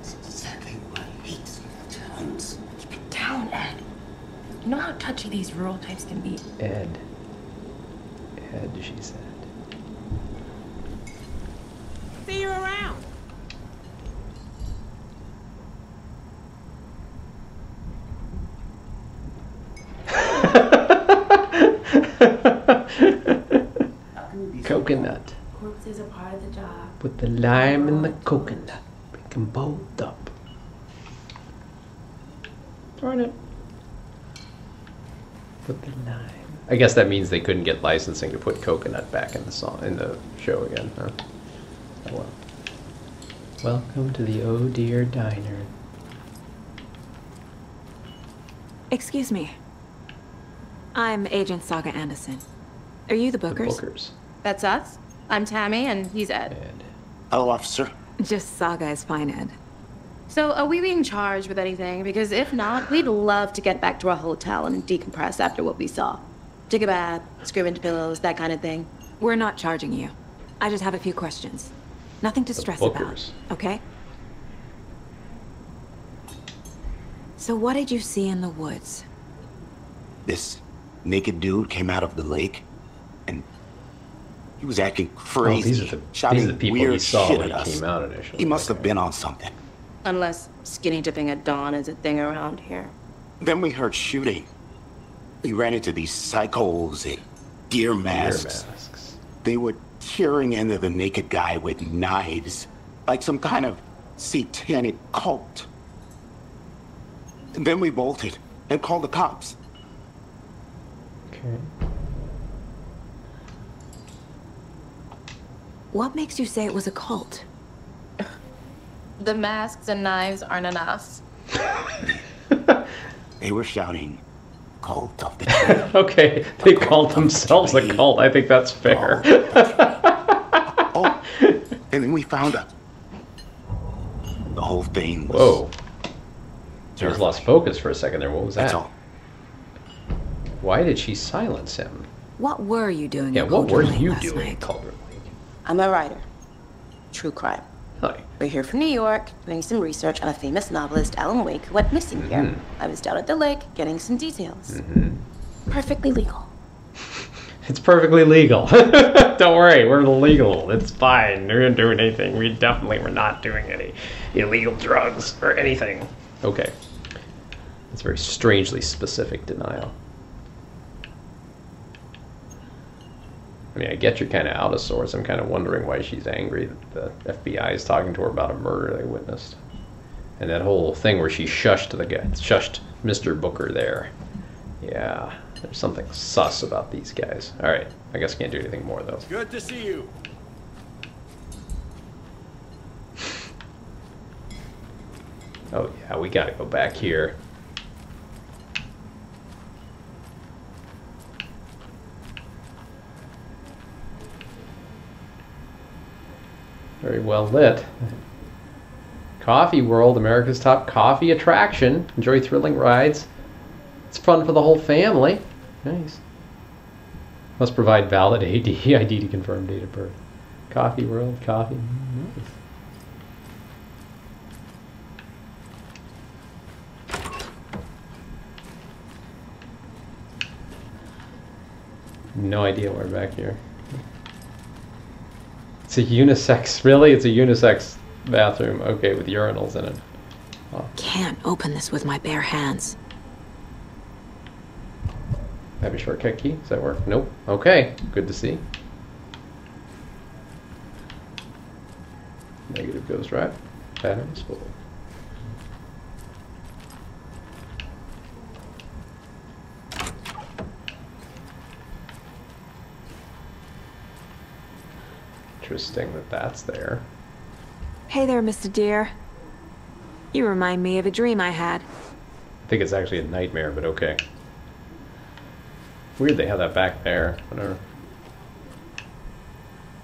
[SPEAKER 10] is exactly what hates towns.
[SPEAKER 16] Keep it down, Ed. You know how touchy these rural types can be.
[SPEAKER 2] Ed, she said.
[SPEAKER 14] See you around.
[SPEAKER 2] Coconut.
[SPEAKER 16] Corpses are part of the job.
[SPEAKER 2] Put the lime in the coconut. Pick them both up. Darn it. Put the lime. I guess that means they couldn't get licensing to put coconut back in the song in the show again, huh? Oh well. Welcome to the Oh Dear Diner.
[SPEAKER 5] Excuse me. I'm Agent Saga Anderson. Are you the
[SPEAKER 2] The
[SPEAKER 5] Bookers?
[SPEAKER 2] Bookers.
[SPEAKER 17] That's us. I'm Tammy, and he's Ed.
[SPEAKER 2] Ed.
[SPEAKER 10] Hello, officer.
[SPEAKER 5] Just Saga is fine, Ed.
[SPEAKER 17] So, are we being charged with anything? Because if not, we'd love to get back to our hotel and decompress after what we saw. Take a bath, scream into pillows, that kind of thing.
[SPEAKER 5] We're not charging you. I just have a few questions. Nothing to stress about,
[SPEAKER 2] Bookers.
[SPEAKER 5] okay? So what did you see in the woods?
[SPEAKER 18] this naked dude came out of the lake, and he was acting crazy,
[SPEAKER 2] these are the people
[SPEAKER 18] weird
[SPEAKER 2] he saw
[SPEAKER 18] shit
[SPEAKER 2] when
[SPEAKER 18] at
[SPEAKER 2] he
[SPEAKER 18] us.
[SPEAKER 2] came out initially.
[SPEAKER 18] He must have been on something.
[SPEAKER 17] Unless skinny dipping at dawn is a thing around here.
[SPEAKER 18] Then we heard shooting. We ran into these psychos in deer masks. They were tearing into the naked guy with knives, like some kind of satanic cult. And then we bolted and called the cops.
[SPEAKER 2] Okay.
[SPEAKER 5] What makes you say it was a cult?
[SPEAKER 17] The masks and knives aren't enough.
[SPEAKER 18] They were shouting, "Cult of the tree."
[SPEAKER 2] Okay, they called themselves a cult. I think that's fair.
[SPEAKER 18] Oh, and then we found out the whole thing was...
[SPEAKER 2] Whoa. Just lost focus for a second there. What was that?
[SPEAKER 18] That's all.
[SPEAKER 2] Why did she silence him?
[SPEAKER 5] What were you doing?
[SPEAKER 2] Yeah,
[SPEAKER 5] at
[SPEAKER 2] what were
[SPEAKER 5] Cauldron Lake
[SPEAKER 2] you
[SPEAKER 5] last
[SPEAKER 2] doing
[SPEAKER 5] night?
[SPEAKER 2] at Cauldron Lake?
[SPEAKER 17] I'm a writer. True crime.
[SPEAKER 2] Hi.
[SPEAKER 17] We're here from New York, doing some research on a famous novelist, Alan Wake, who went missing here. I was down at the lake, getting some details. Perfectly legal.
[SPEAKER 2] It's perfectly legal. Don't worry, we're legal. It's fine. We're not doing anything. We definitely were not doing any illegal drugs or anything. Okay. It's very strangely specific denial. I mean, I get you're kind of out of sorts. I'm kind of wondering why she's angry that the FBI is talking to her about a murder they witnessed. And that whole thing where she shushed the guy, shushed Mr. Booker there. Yeah, there's something sus about these guys. All right, I guess I can't do anything more though.
[SPEAKER 19] Good to see you.
[SPEAKER 2] Oh yeah, we gotta go back here. Very well lit. Coffee World, America's top coffee attraction. Enjoy thrilling rides. It's fun for the whole family. Nice. Must provide valid ID to confirm date of birth. Coffee World, coffee. Nice. No idea we're back here. It's a unisex, really? It's a unisex bathroom. Okay, with urinals in it. Oh.
[SPEAKER 5] Can't open this with my bare hands.
[SPEAKER 2] Have a shortcut key? Does that work? Nope. Okay, good to see. Negative goes right. Batteries full. Interesting that that's there.
[SPEAKER 5] Hey there, Mr. Deer. You remind me of a dream I had.
[SPEAKER 2] I think it's actually a nightmare, but okay. Weird they have that back there. Whatever.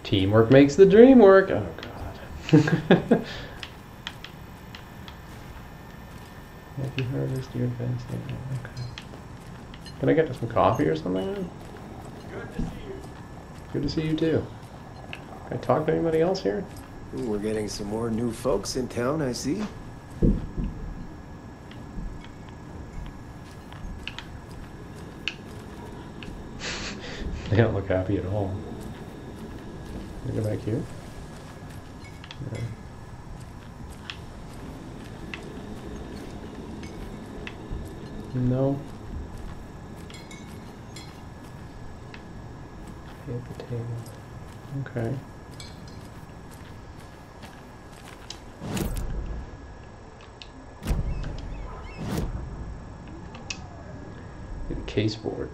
[SPEAKER 2] Teamwork makes the dream work. Oh, God. Happy harvest, dear advanced. Okay. Can I get some coffee or something?
[SPEAKER 19] Good to see you.
[SPEAKER 2] Good to see you, too. Can I talk to anybody else here?
[SPEAKER 20] We're getting some more new folks in town, I see.
[SPEAKER 2] They don't look happy at all. Can I go back here? No. At the table. Okay. Get a case board.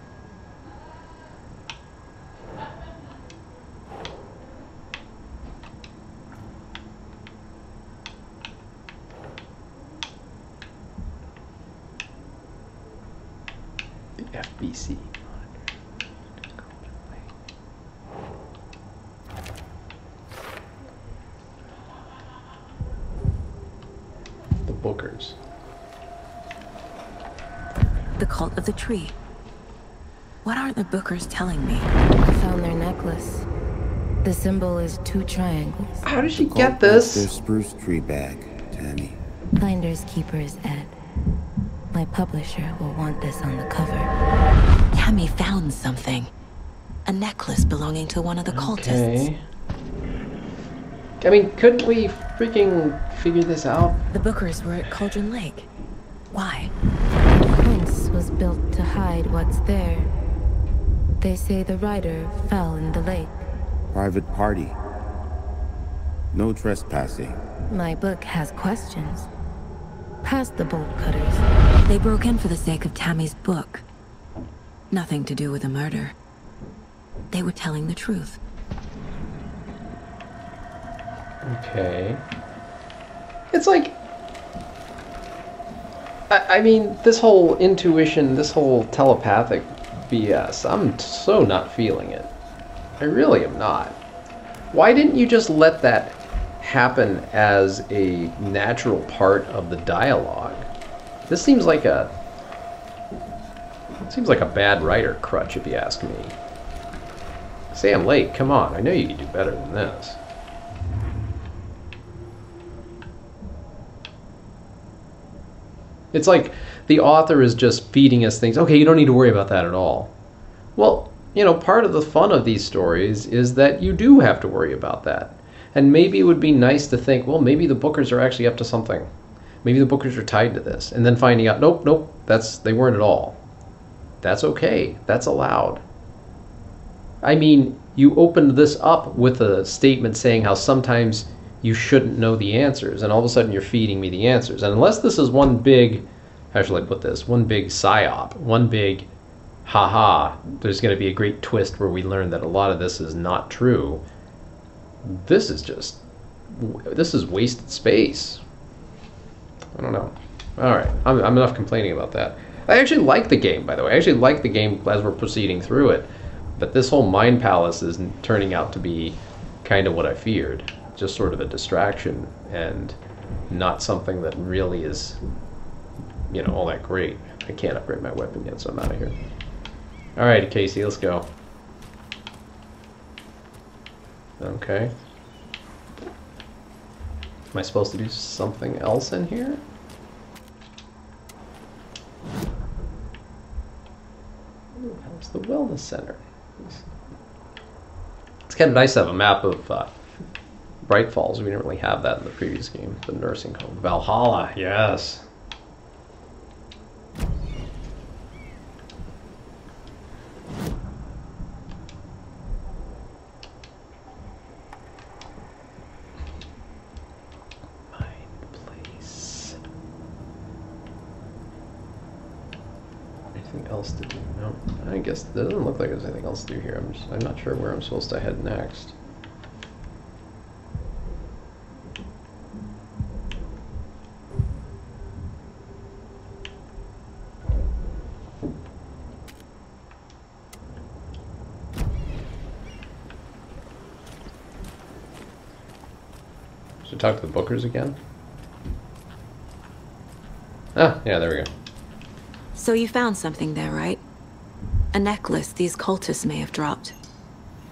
[SPEAKER 2] The FBC. The Bookers.
[SPEAKER 5] The cult of the tree. What are the Bookers telling me?
[SPEAKER 21] I found their necklace. The symbol is 2 triangles.
[SPEAKER 2] How did she get this?
[SPEAKER 22] Their spruce tree bag, Tammy.
[SPEAKER 21] Finders keepers, Ed. My publisher will want this on the cover.
[SPEAKER 5] Tammy found something. A necklace belonging to one of the cultists.
[SPEAKER 2] Okay. I mean, couldn't we freaking figure this out?
[SPEAKER 5] The Bookers were at Cauldron Lake. Why?
[SPEAKER 21] The quince was built to hide what's there. They say the rider fell in the lake.
[SPEAKER 6] Private party. No trespassing.
[SPEAKER 21] My book has questions. Past the bolt cutters.
[SPEAKER 5] They broke in for the sake of Tammy's book. Nothing to do with a murder. They were telling the truth.
[SPEAKER 2] Okay. It's like... I mean, this whole intuition, this whole telepathic BS, I'm so not feeling it. I really am not. Why didn't you just let that happen as a natural part of the dialogue? This seems like a bad writer crutch, if you ask me. Sam Lake, come on, I know you can do better than this. It's like the author is just feeding us things. Okay, you don't need to worry about that at all. Well, you know, part of the fun of these stories is that you do have to worry about that. And maybe it would be nice to think, well, maybe the Bookers are actually up to something. Maybe the Bookers are tied to this. And then finding out, nope, they weren't at all. That's okay. That's allowed. I mean, you opened this up with a statement saying how sometimes you shouldn't know the answers, and all of a sudden you're feeding me the answers. And unless this is one big, how shall I put this, one big psyop, one big haha, there's going to be a great twist where we learn that a lot of this is not true. This is wasted space. I don't know. Alright, I'm enough complaining about that. I actually like the game, by the way. I actually like the game as we're proceeding through it. But this whole Mind Palace is turning out to be kind of what I feared. Just sort of a distraction and not something that really is, you know, all that great. I can't upgrade my weapon yet, so I'm out of here. Alright, Casey, let's go. Okay. Am I supposed to do something else in here? Ooh, how's the wellness center? It's kind of nice to have a map of Bright Falls. We didn't really have that in the previous game. The nursing home. Valhalla, yes. Anything else to do? No, I guess it doesn't look like there's anything else to do here. I'm not sure where I'm supposed to head next. Should I talk to the Bookers again? Ah, yeah, there we go.
[SPEAKER 5] So you found something there, right? A necklace these cultists may have dropped.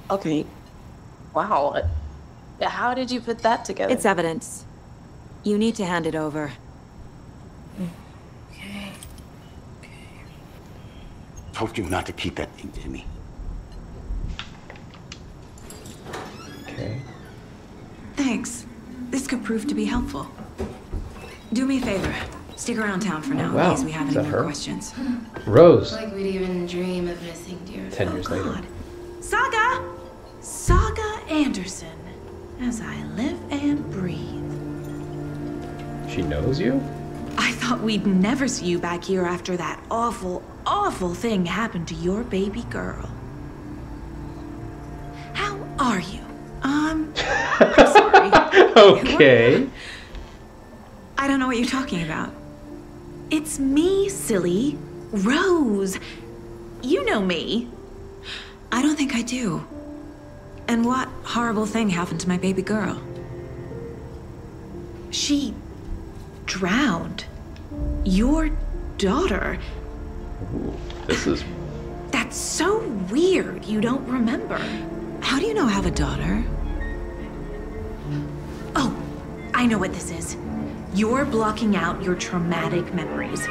[SPEAKER 17] Okay. Wow. How did you put that together?
[SPEAKER 5] It's evidence. You need to hand it over.
[SPEAKER 17] Okay.
[SPEAKER 18] Told you not to keep that thing to me.
[SPEAKER 2] Okay.
[SPEAKER 5] Thanks. This could prove to be helpful. Do me a favor. Stick around town for now, in case we have any more questions.
[SPEAKER 2] Rose.
[SPEAKER 22] Like we'd even dream of missing dear.
[SPEAKER 2] 10 years later.
[SPEAKER 17] Saga! Saga Anderson. As I live and breathe.
[SPEAKER 2] She knows you?
[SPEAKER 17] I thought we'd never see you back here after that awful, awful thing happened to your baby girl. How are you? I'm sorry.
[SPEAKER 2] Okay.
[SPEAKER 17] I don't know what you're talking about. It's me, silly. Rose. You know me.
[SPEAKER 5] I don't think I do. And what horrible thing happened to my baby girl?
[SPEAKER 17] She drowned. Your daughter.
[SPEAKER 2] Ooh, this is...
[SPEAKER 17] That's so weird you don't remember.
[SPEAKER 5] How do you know I have a daughter?
[SPEAKER 17] Oh, I know what this is. You're blocking out your traumatic memories.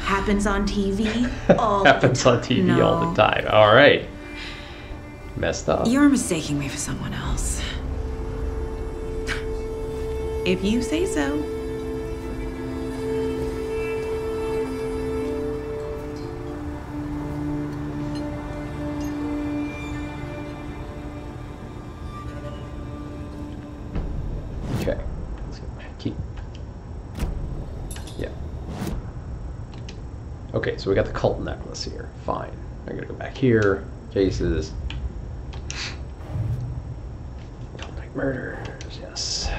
[SPEAKER 17] Happens on TV all
[SPEAKER 2] Happens on TV all the time. All right. Messed up.
[SPEAKER 5] You're mistaking me for someone else.
[SPEAKER 17] If you say so.
[SPEAKER 2] Okay. Let's get my key. Yeah. Okay, so we got the cult necklace here. Fine. I gotta go back here. Cases. Cult night murders. Yes.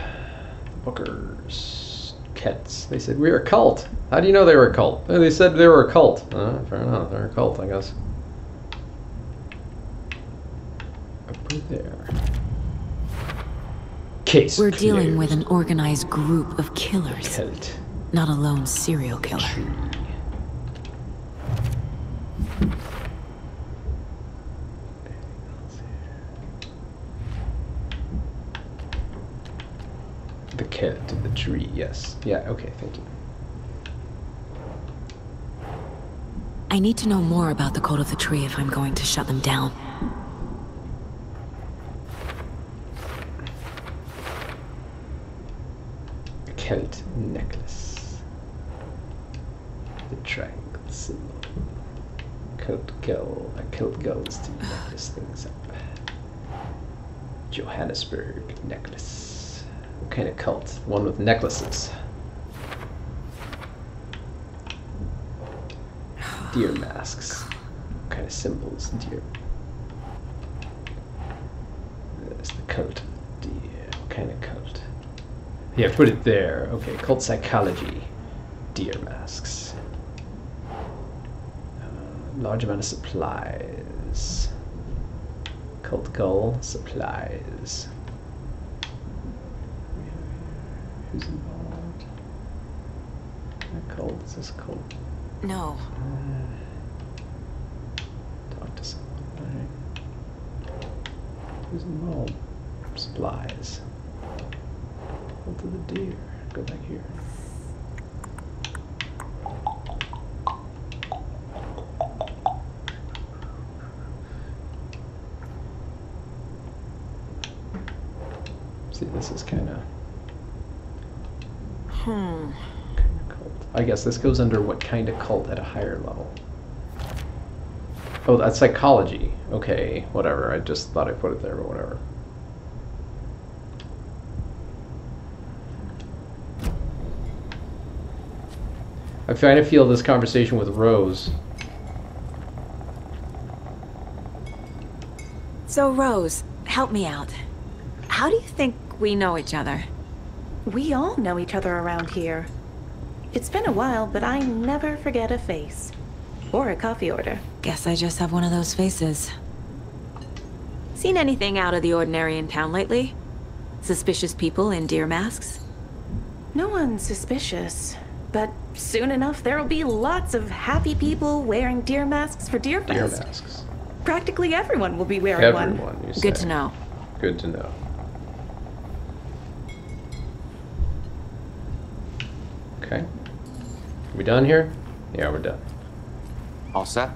[SPEAKER 2] The Bookers. Kets. They said we're a cult. How do you know they were a cult? They said they were a cult. Fair enough. They're a cult, I guess. Over there. Case
[SPEAKER 5] We're
[SPEAKER 2] closed.
[SPEAKER 5] dealing with an organized group of killers,
[SPEAKER 2] Cult.
[SPEAKER 5] not a lone serial killer. The cat to the tree, yes. Yeah, okay, thank you. I need to know more about the cult of the tree if I'm going to shut them down.
[SPEAKER 2] A Celt necklace. The triangle symbol. Celt girl. A Celt girl is to necklace things up. Johannesburg necklace. What kind of cult? One with necklaces. Deer masks. What kind of symbols? Deer. That's the cult of deer. What kind of cult? Yeah, put it there. Okay, cult psychology. Deer masks. Large amount of supplies. Cult goal. Supplies. Who's involved? A cult? Is this a cult?
[SPEAKER 5] No.
[SPEAKER 2] Talk to someone. Right. Who's involved? Supplies. Go to the deer. Go back here. See, this is kind of. Kind of cult. I guess this goes under what kind of cult at a higher level. Oh, that's psychology. Okay, whatever. I just thought I put it there, but whatever. I kind of feel this conversation with Rose.
[SPEAKER 5] So, Rose, help me out. How do you think we know each other?
[SPEAKER 17] We all know each other around here. It's been a while, but I never forget a face. Or a coffee order.
[SPEAKER 5] Guess I just have one of those faces. Seen anything out of the ordinary in town lately? Suspicious people in deer masks?
[SPEAKER 17] No one's suspicious. But soon enough, there'll be lots of happy people wearing deer masks for Deer Fest.
[SPEAKER 2] Deer masks.
[SPEAKER 17] Practically everyone will be wearing one.
[SPEAKER 2] Everyone, you say.
[SPEAKER 5] Good to know.
[SPEAKER 2] Good to know. Okay. We done here? Yeah, we're done.
[SPEAKER 13] All set?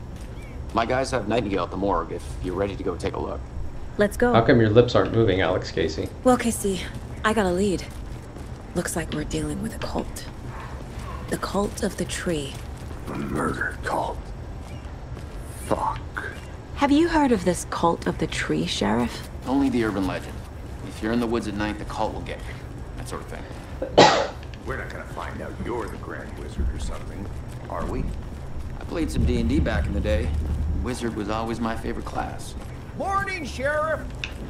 [SPEAKER 13] My guys have Nightingale at the morgue if you're ready to go take a look.
[SPEAKER 5] Let's go.
[SPEAKER 2] How come your lips aren't moving, Alex Casey?
[SPEAKER 5] Well, Casey, I got a lead. Looks like we're dealing with a cult. The cult of the tree.
[SPEAKER 4] A murder cult. Fuck.
[SPEAKER 5] Have you heard of this cult of the tree, Sheriff?
[SPEAKER 13] Only the urban legend. If you're in the woods at night, the cult will get you. That sort of thing.
[SPEAKER 4] We're not gonna find out you're the Grand Wizard or something, are we?
[SPEAKER 13] I played some D&D back in the day. Wizard was always my favorite class.
[SPEAKER 3] Morning, Sheriff.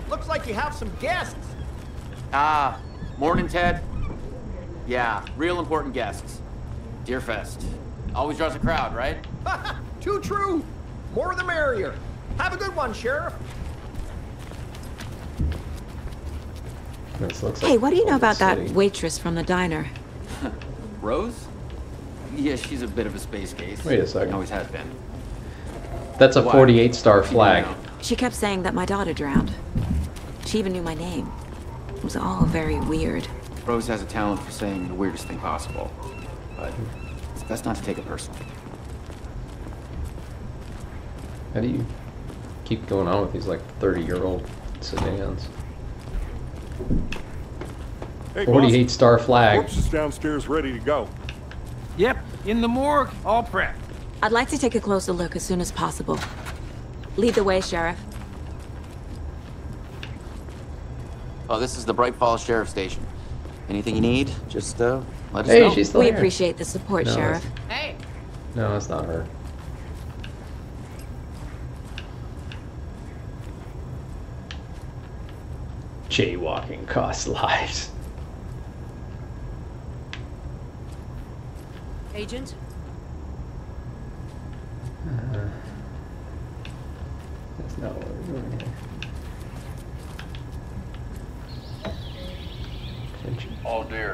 [SPEAKER 3] Looks like you have some guests.
[SPEAKER 13] Ah, morning, Ted. Yeah, real important guests. Deerfest. Always draws a crowd, right?
[SPEAKER 3] Too true. More the merrier. Have a good one, Sheriff.
[SPEAKER 5] Hey, what do you know about that waitress from the diner?
[SPEAKER 13] Rose? Yeah, she's a bit of a space case.
[SPEAKER 2] Wait a second.
[SPEAKER 13] Always has been.
[SPEAKER 2] That's a
[SPEAKER 13] Why?
[SPEAKER 2] 48-star flag.
[SPEAKER 5] She kept saying that my daughter drowned. She even knew my name. It was all very weird.
[SPEAKER 13] Rose has a talent for saying the weirdest thing possible. But it's best not to take it personally.
[SPEAKER 2] How do you keep going on with these like 30-year-old sedans?
[SPEAKER 1] Hey,
[SPEAKER 2] 48 star flag.
[SPEAKER 1] Corpse is downstairs ready to go.
[SPEAKER 11] Yep, in the morgue, all prepped.
[SPEAKER 5] I'd like to take a closer look as soon as possible. Lead the way, Sheriff.
[SPEAKER 13] Oh, this is the Bright Falls Sheriff Station. Anything you need, just let us know.
[SPEAKER 2] Hey, she's still
[SPEAKER 5] We
[SPEAKER 2] here.
[SPEAKER 5] appreciate the support,
[SPEAKER 2] No,
[SPEAKER 5] Sheriff.
[SPEAKER 16] Hey.
[SPEAKER 2] No, it's not her. Jaywalking costs lives.
[SPEAKER 14] Agent?
[SPEAKER 2] That's not what we're doing here.
[SPEAKER 7] Oh dear.